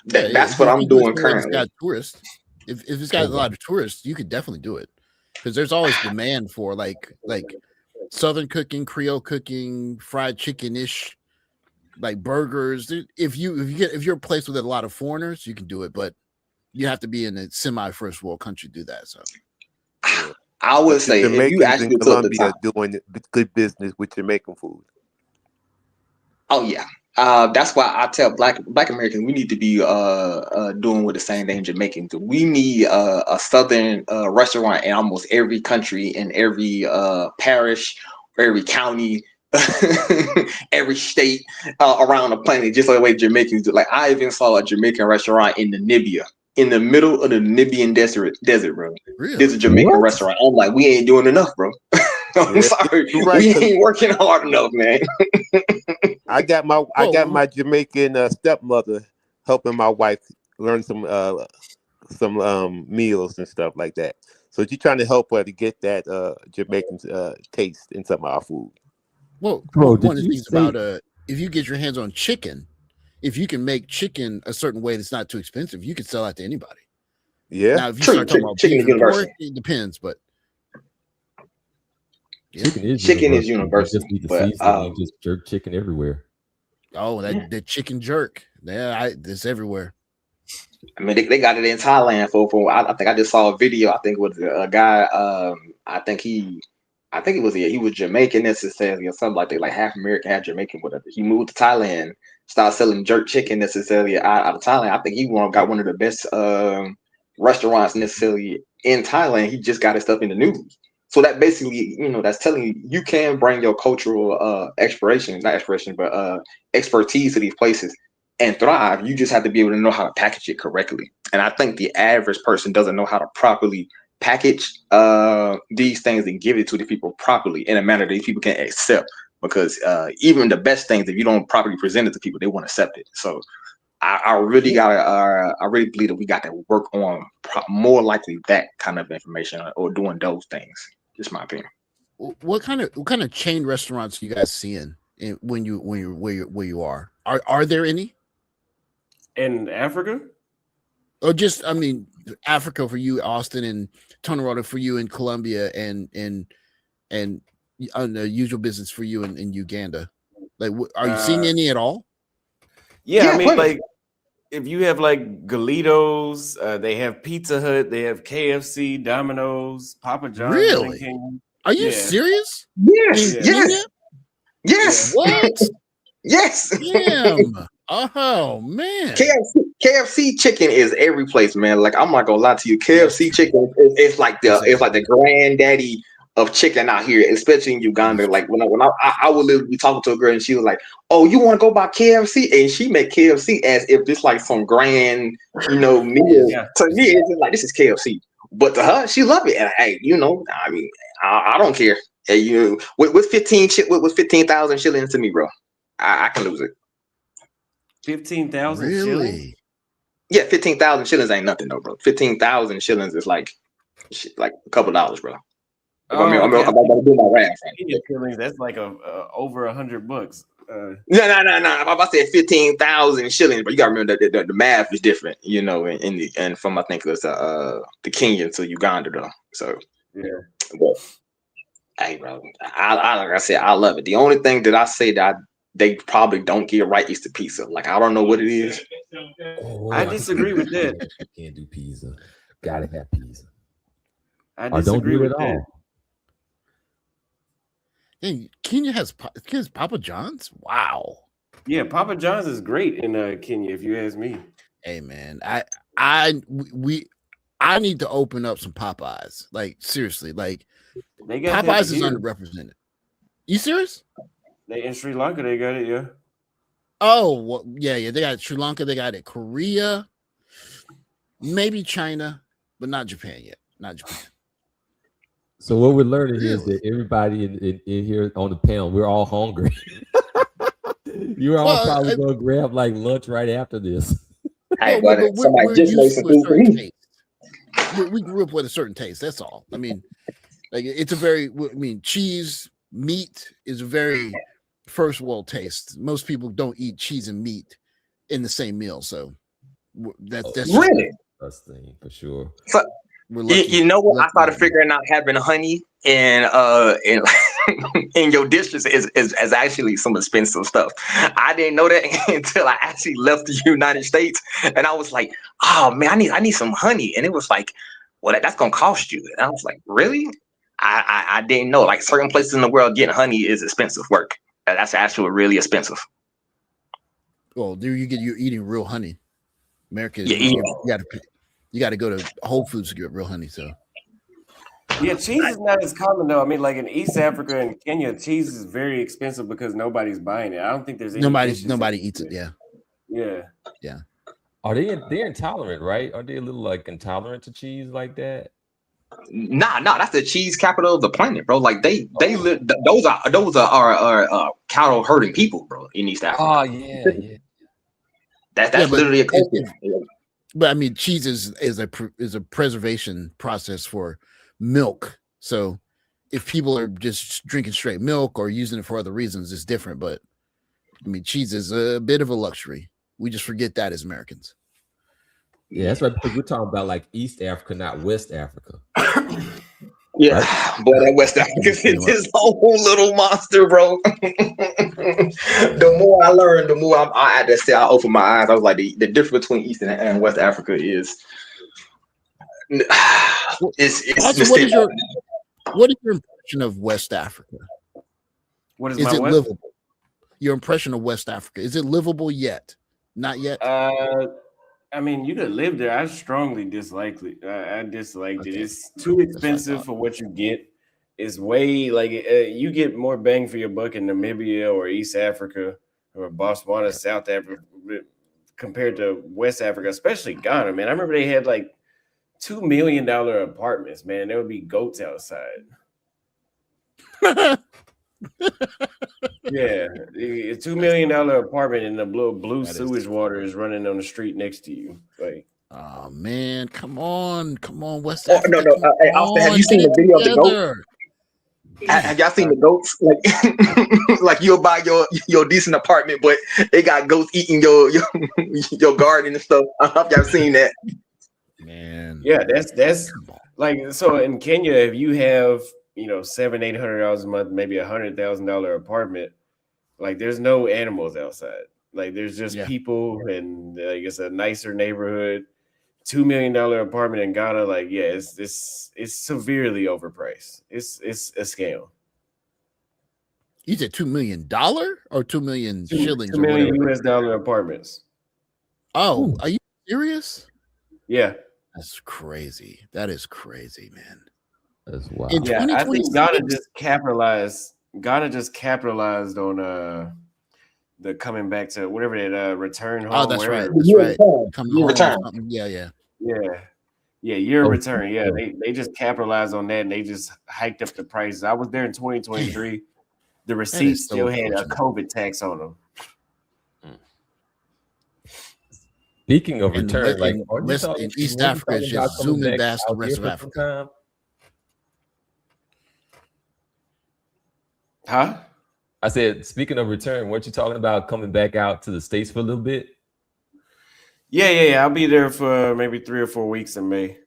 That's what I'm doing currently. It's got tourists. If it's got a lot of tourists, you could definitely do it because there's always demand for like Southern cooking, Creole cooking, fried chicken-ish, like burgers. If you're a place with a lot of foreigners, you can do it, but you have to be in a semi-first world country to do that. So I would say if you actually in Colombia doing good business with Jamaican food. Oh yeah. That's why I tell Black Americans we need to be doing with the same thing Jamaicans do. We need a Southern restaurant in almost every country, in every parish, every county, every state around the planet, just like the way Jamaicans do. Like I even saw a Jamaican restaurant in Namibia, in the middle of the Namibian desert, bro. Really? There's a Jamaican restaurant. I'm like, we ain't doing enough, bro. I'm sorry, right, we ain't working hard enough, man. I got my Jamaican stepmother helping my wife learn some meals and stuff like that. So she's trying to help her to get that Jamaican taste in some of our food. Well, Bro, one of the things about if you get your hands on chicken, if you can make chicken a certain way that's not too expensive, you can sell that to anybody. Yeah. Now, if you start talking about chicken beef and pork, it depends, but chicken is universal. Just need the but seasoning, just jerk chicken everywhere. Oh, that chicken jerk. Yeah, it's everywhere. I mean, they got it in Thailand for I think I just saw a video. I think it was a guy. He was Jamaican necessarily or something like that, like half American, half Jamaican, whatever. He moved to Thailand, started selling jerk chicken necessarily out of Thailand. I think he got one of the best restaurants necessarily in Thailand. He just got his stuff in the news. So that basically, that's telling you you can bring your cultural expertise to these places and thrive. You just have to be able to know how to package it correctly. And I think the average person doesn't know how to properly package these things and give it to the people properly in a manner that people can accept. Because even the best things, if you don't properly present it to people, they won't accept it. So I really believe that we got to work on more likely that kind of information or doing those things. Just my opinion. What kind of chain restaurants you guys seeing where you are? Are there any in Africa? Or just, I mean, Africa for you, Austin, and Tony Roda for you in Colombia, and usual business for you in Uganda. Like, are you seeing any at all? Yeah, I mean, like, if you have like Galitos, they have Pizza Hut, they have KFC, Domino's, Papa John's. Really? Are you serious? Yes. Yes. Yes. What? Yes. Damn. Oh man. KFC chicken is every place, man. Like, I'm not gonna lie to you. KFC chicken is like the granddaddy of chicken out here, especially in Uganda. Like when I would literally be talking to a girl and she was like, "Oh, you want to go buy KFC?" And she make KFC as if this like some grand, meal. Yeah. To me, it's just like, this is KFC. But to her, she love it. And hey, I mean, I don't care. Hey, you with 15,000 shillings to me, bro, I can lose it. 15,000 shillings? Really? Yeah, 15,000 shillings ain't nothing though, bro. 15,000 shillings is like a couple dollars, bro. I'm about to do my math. Shillings, that's like over $100. No. If I said 15,000 shillings, but you gotta remember that the math is different, you know. And from I think it was the Kenya to Uganda though. So yeah. But, hey, bro, I like I said, I love it. The only thing that I say that they probably don't get right is the pizza. Like I don't know what it is. I disagree with that. Can't do pizza. Gotta have pizza. I disagree with that. All. Hey, Kenya has Papa John's. Wow. Yeah, Papa John's is great in Kenya, if you ask me. Hey man, I need to open up some Popeyes. Like seriously, like they got Popeyes is underrepresented. You serious? They in Sri Lanka, they got it, yeah. Oh, well, yeah. They got it Sri Lanka, they got it Korea, maybe China, but not Japan yet. Not Japan. So what we're learning here is that everybody in here on the panel, we're all hungry. You're all probably gonna grab like lunch right after this. Hey, but somebody just made some food for me. We grew up with a certain taste. That's all. I mean, like it's a very. I mean, cheese, meat is a very first world taste. Most people don't eat cheese and meat in the same meal, so that's really that's the thing for sure. So, you know what? I started figuring out having honey in your dishes is actually some expensive stuff. I didn't know that until I actually left the United States, and I was like, "Oh man, I need some honey," and it was like, "Well, that's gonna cost you." And I was like, "Really?" I didn't know. Like certain places in the world, getting honey is expensive work. That's actually really expensive. Well, you're eating real honey. America, you got to go to Whole Foods to get real honey. So, yeah, cheese is not as common though. I mean, like in East Africa and Kenya, cheese is very expensive because nobody's buying it. I don't think there's any nobody eats it. Yeah. Are they're intolerant, right? Are they a little like intolerant to cheese like that? Nah, that's the cheese capital of the planet, bro. Like they live. Those are cattle herding people, bro, in East Africa. Oh yeah. That's literally a culture. But I mean, cheese is a preservation process for milk. So if people are just drinking straight milk or using it for other reasons, it's different. But I mean, cheese is a bit of a luxury. We just forget that as Americans. Yeah, that's right. Because we're talking about like East Africa, not West Africa. Yeah, right? Boy, that West Africa is this whole little monster, bro. The more I learn, the more I had to say I open my eyes. I was like, the difference between East and West Africa is Also, what is your impression of West Africa? What is it livable? Your impression of West Africa, is it livable yet? Not yet. I mean, you could live there. I strongly disliked it. I disliked it. It's too expensive for what you get. It's way like you get more bang for your buck in Namibia or East Africa or Botswana, South Africa compared to West Africa, especially Ghana. Man, I remember they had like $2 million apartments. Man, there would be goats outside. Yeah, a $2 million apartment and the blue sewage water is running on the street next to you. Like, oh man, come on, West Africa. No. Hey, Austin, have you seen the video of the goat? Have y'all seen the goats? Like, like you'll buy your decent apartment, but they got goats eating your garden and stuff. I hope y'all seen that. Man, yeah, that's like so in Kenya, if you have $700-800 a month, maybe $100,000 apartment. Like there's no animals outside. Like there's just people, and like it's a nicer neighborhood. $2 million apartment in Ghana. Like it's severely overpriced. It's a scam. You said $2 million or 2 million shillings? $2 million US dollar apartments. Oh, are you serious? Yeah, that's crazy. That is crazy, man. As well. Yeah, I think Ghana just capitalized on the coming back to whatever that return home. Oh, that's right. Return. Come home. Return. Yeah. Yeah. Yeah, year Oh, return. Yeah, they just capitalized on that and they just hiked up the prices. I was there in 2023. The receipts so still had a unfortunate. COVID tax on them. Speaking of And return, like in East Africa is just zooming past the rest of Africa. Huh? I said, speaking of return, weren't you talking about coming back out to the States for a little bit? Yeah. I'll be there for maybe 3 or 4 weeks in May.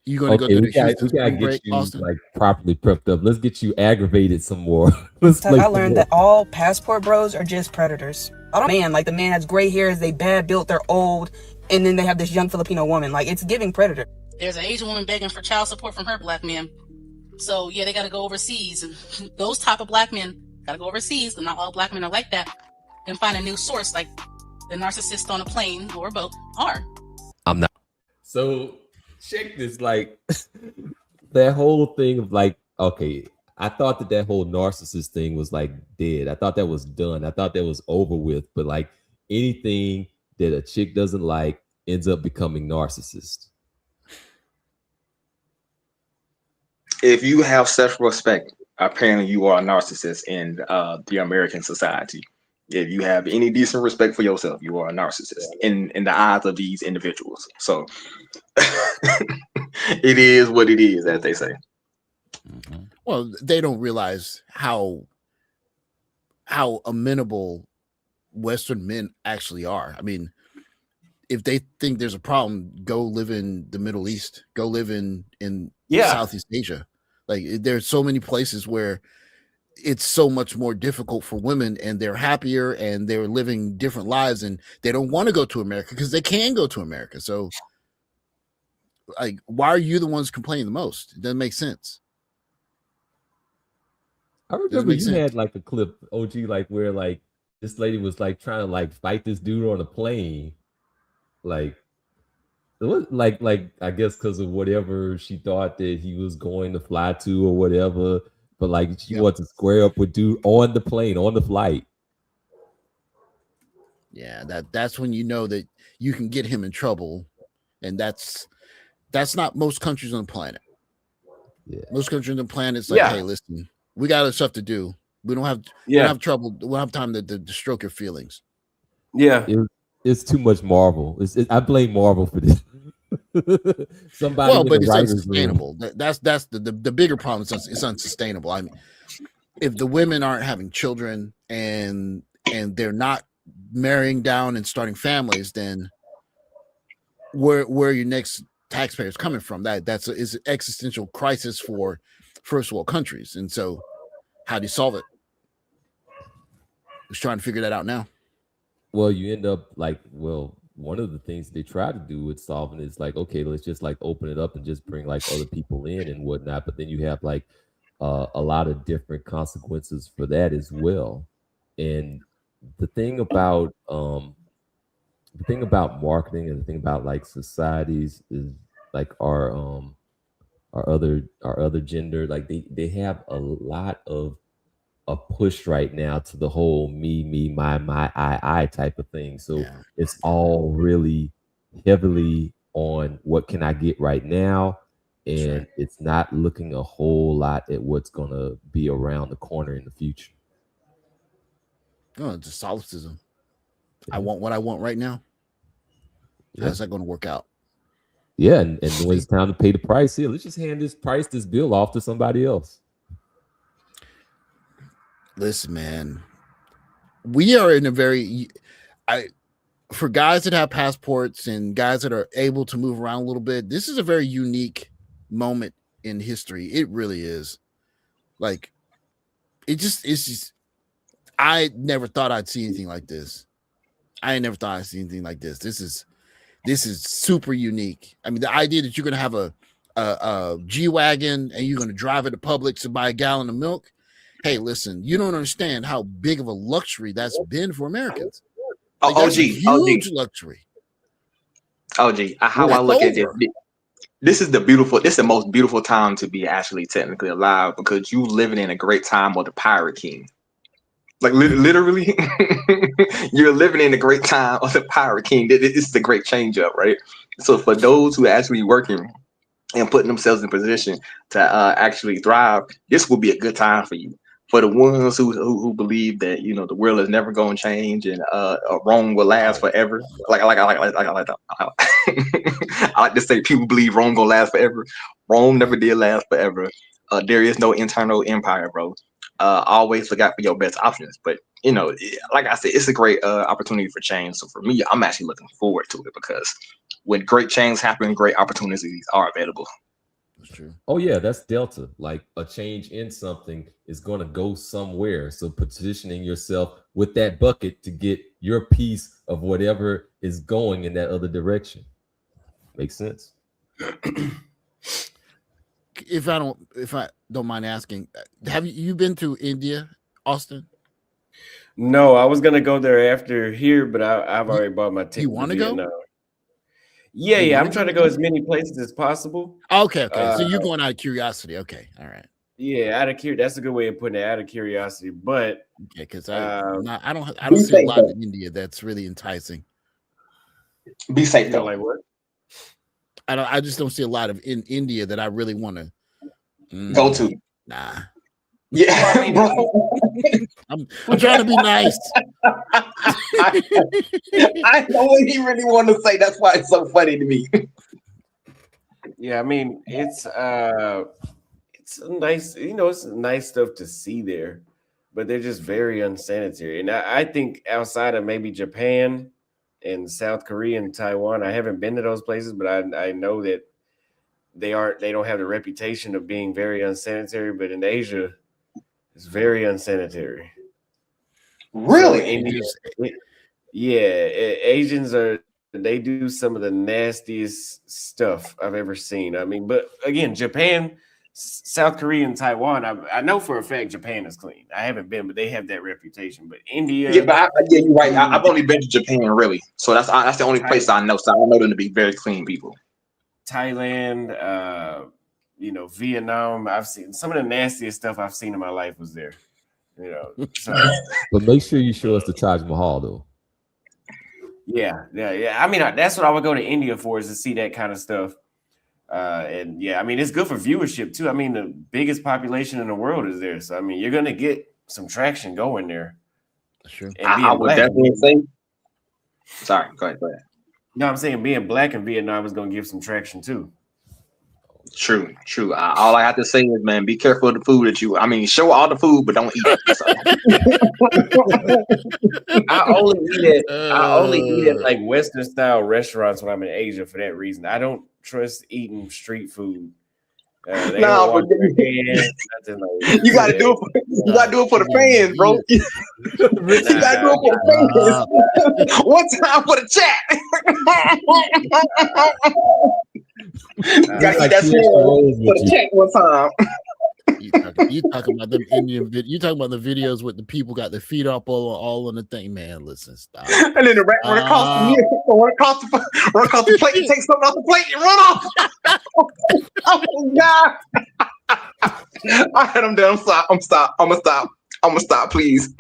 You going to go through the Houston we gotta spring get break, you Austin? like properly prepped up. Let's get you aggravated some more. Let's So I learned that all passport bros are just predators. I don't man, like the man has gray hairs, they bad built, they're old, and then they have this young Filipino woman. Like it's giving predator. There's an Asian woman begging for child support from her black man. So yeah, they got to go overseas, and those type of black men got to go overseas. But not all black men are like that. And find a new source, like the narcissist on a plane or a boat are. I'm not. So check this, like that whole thing of like, okay, I thought that whole narcissist thing was like dead. I thought that was done. I thought that was over with. But like anything that a chick doesn't like ends up becoming narcissist. If you have self-respect, apparently you are a narcissist in the American society. If you have any decent respect for yourself, you are a narcissist in the eyes of these individuals. So it is what it is, as they say. Well, they don't realize how amenable Western men actually are. I mean, if they think there's a problem, go live in the Middle East, go live in Southeast Asia. Like there's so many places where it's so much more difficult for women, and they're happier and they're living different lives, and they don't want to go to America because they can go to America. So like, why are you the ones complaining the most? It doesn't make sense. I remember you had like a clip, OG, like where like this lady was like trying to like fight this dude on a plane. Like it was like I guess because of whatever she thought that he was going to fly to or whatever. But like she wanted to square up with dude on the plane, on the flight. Yeah, that's when you know that you can get him in trouble. And that's not most countries on the planet. Yeah. Most countries on the planet, it's like, hey, listen, we got other stuff to do. We don't have trouble. We don't have time to stroke your feelings. Yeah. It's too much Marvel. I blame Marvel for this. Somebody but it's unsustainable. That's the bigger problem. It's unsustainable. I mean, if the women aren't having children and they're not marrying down and starting families, then where are your next taxpayers coming from? It's an existential crisis for first world countries. And so how do you solve it? Just trying to figure that out now. Well, you end up like, one of the things they try to do with solving is like, okay, let's just like open it up and just bring like other people in and whatnot. But then you have like a lot of different consequences for that as well. And the thing about marketing and the thing about like societies is like our other gender, like they have a lot of a push right now to the whole me, my, I type of thing. So it's all really heavily on what can I get right now, and it's not looking a whole lot at what's gonna be around the corner in the future. Oh, it's a solipsism. I want what I want right now. How's that going to work out? Yeah, and when it's time to pay the price, here, let's just hand this bill off to somebody else. Listen, man, we are in a for guys that have passports and guys that are able to move around a little bit, this is a very unique moment in history. It really is. Like, it's just, I never thought I'd see anything like this. This is super unique. I mean, the idea that you're going to have a G-Wagon and you're going to drive it to Publix to buy a gallon of milk. Hey, listen, you don't understand how big of a luxury that's been for Americans. Like, that's a huge luxury. OG, how I look at this is the most beautiful time to be actually technically alive, because you living in a great time of the Pirate King. Like literally, you're living in a great time of the Pirate King. It's the great change up, right? So for those who are actually working and putting themselves in position to actually thrive, this will be a good time for you. For the ones who believe that, you know, the world is never going to change and Rome will last forever. I like to say people believe Rome gonna last forever. Rome never did last forever. There is no internal empire, bro. Always look out for your best options. But you know, like I said, it's a great opportunity for change. So for me, I'm actually looking forward to it because when great change happen, great opportunities are available. That's true. Oh yeah, that's Delta. Like a change in something is going to go somewhere. So positioning yourself with that bucket to get your piece of whatever is going in that other direction makes sense. If I don't mind asking, have you been to India, Austin? No, I was gonna go there after here, but I've already bought my ticket. You want to go? Yeah. I'm trying to go as many places as possible. Okay. So you're going out of curiosity. Okay. All right. Yeah, out of curiosity. That's a good way of putting it. Out of curiosity, but because I don't see a lot in India that's really enticing. Be safe though. Like what? I just don't see a lot of in India that I really want to go to. Nah. Yeah, I'm trying to be nice. I know what he really want to say. That's why it's so funny to me. Yeah, I mean it's nice, you know, it's nice stuff to see there, but they're just very unsanitary. And I think outside of maybe Japan and South Korea and Taiwan, I haven't been to those places, but I know that they don't have the reputation of being very unsanitary. But in Asia, it's very unsanitary. Really? So Asians they do some of the nastiest stuff I've ever seen. I mean, but again, Japan, South Korea, and Taiwan, I know for a fact Japan is clean. I haven't been, but they have that reputation. But India, you're right. I've only been to Japan, really, so that's the only place I know. So I know them to be very clean people. Thailand, Vietnam. I've seen some of the nastiest stuff I've seen in my life was there. You know, so. But make sure you show us the Taj Mahal, though. Yeah. I mean, that's what I would go to India for, is to see that kind of stuff. And yeah, I mean, it's good for viewership too. I mean, the biggest population in the world is there, so I mean, you're gonna get some traction going there. Sure. I would definitely say. Sorry, go ahead. No, I'm saying being black in Vietnam is gonna give some traction too. True. All I have to say is, man, be careful of the food that you. I mean, show all the food, but don't eat it. I only eat at like Western style restaurants when I'm in Asia for that reason. I don't trust eating street food. You gotta do it. You gotta do it for the fans, bro. You gotta do it for the fans. One time for the chat. Gotta eat that for the chat one time. You talking about them Indian you talking about the videos with the people got their feet up all on the thing, man. Listen, stop. And then the rat run across the plate and take something off the plate and run off. Oh God. All right, I'm done. I'm gonna stop, please.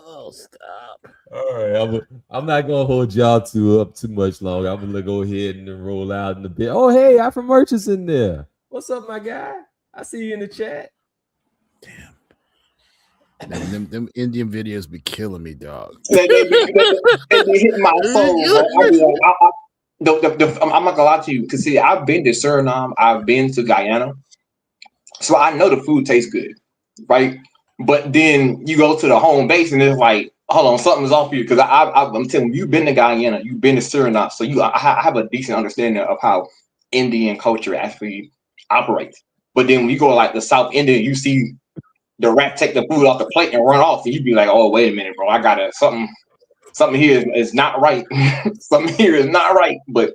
Oh, stop. All right, I'm not gonna hold y'all too much longer. I'm gonna go ahead and roll out in a bit. Oh, hey, Afro Merch is in there. What's up, my guy? I see you in the chat. Damn. Them Indian videos be killing me, dog. They hit my soul. I'm not gonna lie to you, because see, I've been to Suriname, I've been to Guyana, so I know the food tastes good, right? But then you go to the home base and it's like, hold on, something's off here. Because I'm telling you, you've been to Guyana, you've been to Suriname, so I have a decent understanding of how Indian culture actually operates. But then when you go to like the South Indian, you see the rat take the food off the plate and run off, and you be like, oh, wait a minute, bro, I gotta something here is not right. Something here is not right. But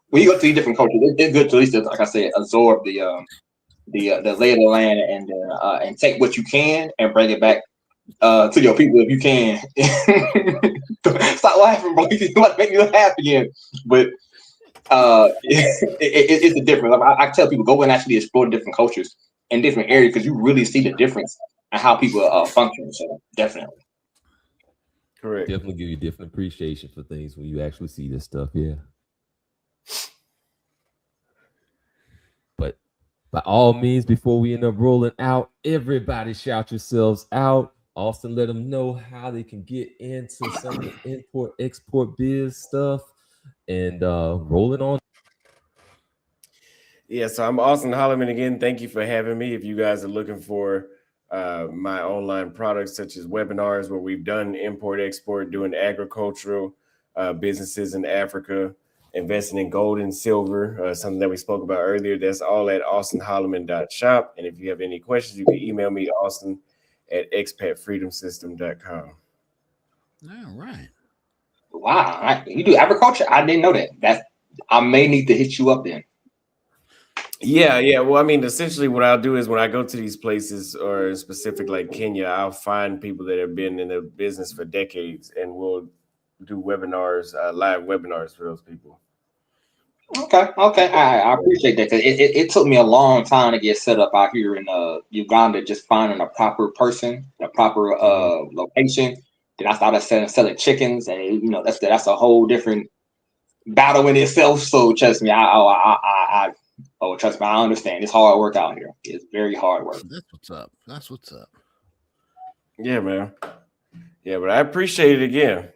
when you go to these different cultures, it's good to at least, like I said, absorb the lay of the land and take what you can and bring it back to your people if you can. Stop laughing, bro. You want to make me laugh again. But it's a difference. I tell people, go and actually explore different cultures in different areas, because you really see the difference in how people function. So definitely. Correct. Definitely give you a different appreciation for things when you actually see this stuff. Yeah. But by all means, before we end up rolling out, everybody shout yourselves out. Auston, let them know how they can get into some of the import export biz stuff and rolling on. Yeah, so I'm Auston Holleman again. Thank you for having me. If you guys are looking for my online products such as webinars where we've done import export, doing agricultural businesses in Africa, investing in gold and silver, something that we spoke about earlier, that's all at austonholleman.shop. And if you have any questions, you can email me, auston@expatfreedomsystem.com. All right. Wow, you do agriculture? I didn't know that. I may need to hit you up then. Yeah. Well, I mean, essentially what I'll do is when I go to these places, or specific like Kenya, I'll find people that have been in the business for decades, and we'll do webinars, live webinars for those people. Okay. I appreciate that, because it took me a long time to get set up out here in Uganda, just finding a proper person, a proper location. Then I started selling chickens, and that's a whole different battle in itself. So trust me, I understand. It's hard work out here. It's very hard work. That's what's up. Yeah, man. Yeah, but I appreciate it again.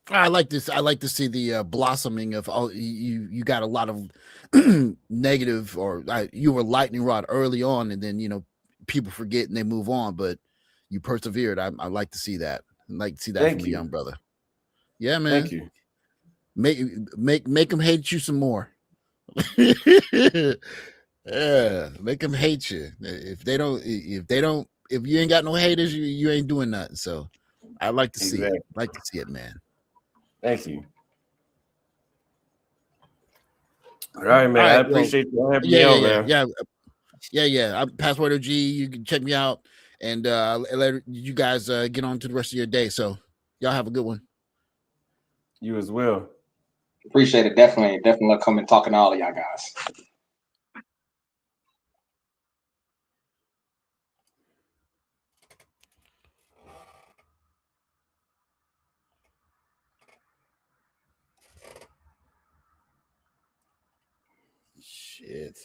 I like this. I like to see the blossoming of all. You got a lot of negative, or you were lightning rod early on, and then people forget and they move on. But you persevered. I like to see that. I like to see that from a young brother. Yeah, man. Thank you. Make them hate you some more. Yeah, make them hate you. If you ain't got no haters, you ain't doing nothing. So I like to see it. Like to see it, man. Thank you. All right, man. I appreciate you having me on, man. Yeah. I'm Passport OG. You can check me out, and let you guys get on to the rest of your day. So y'all have a good one. You as well. Appreciate it. Definitely come and talking to all of y'all guys. Shit.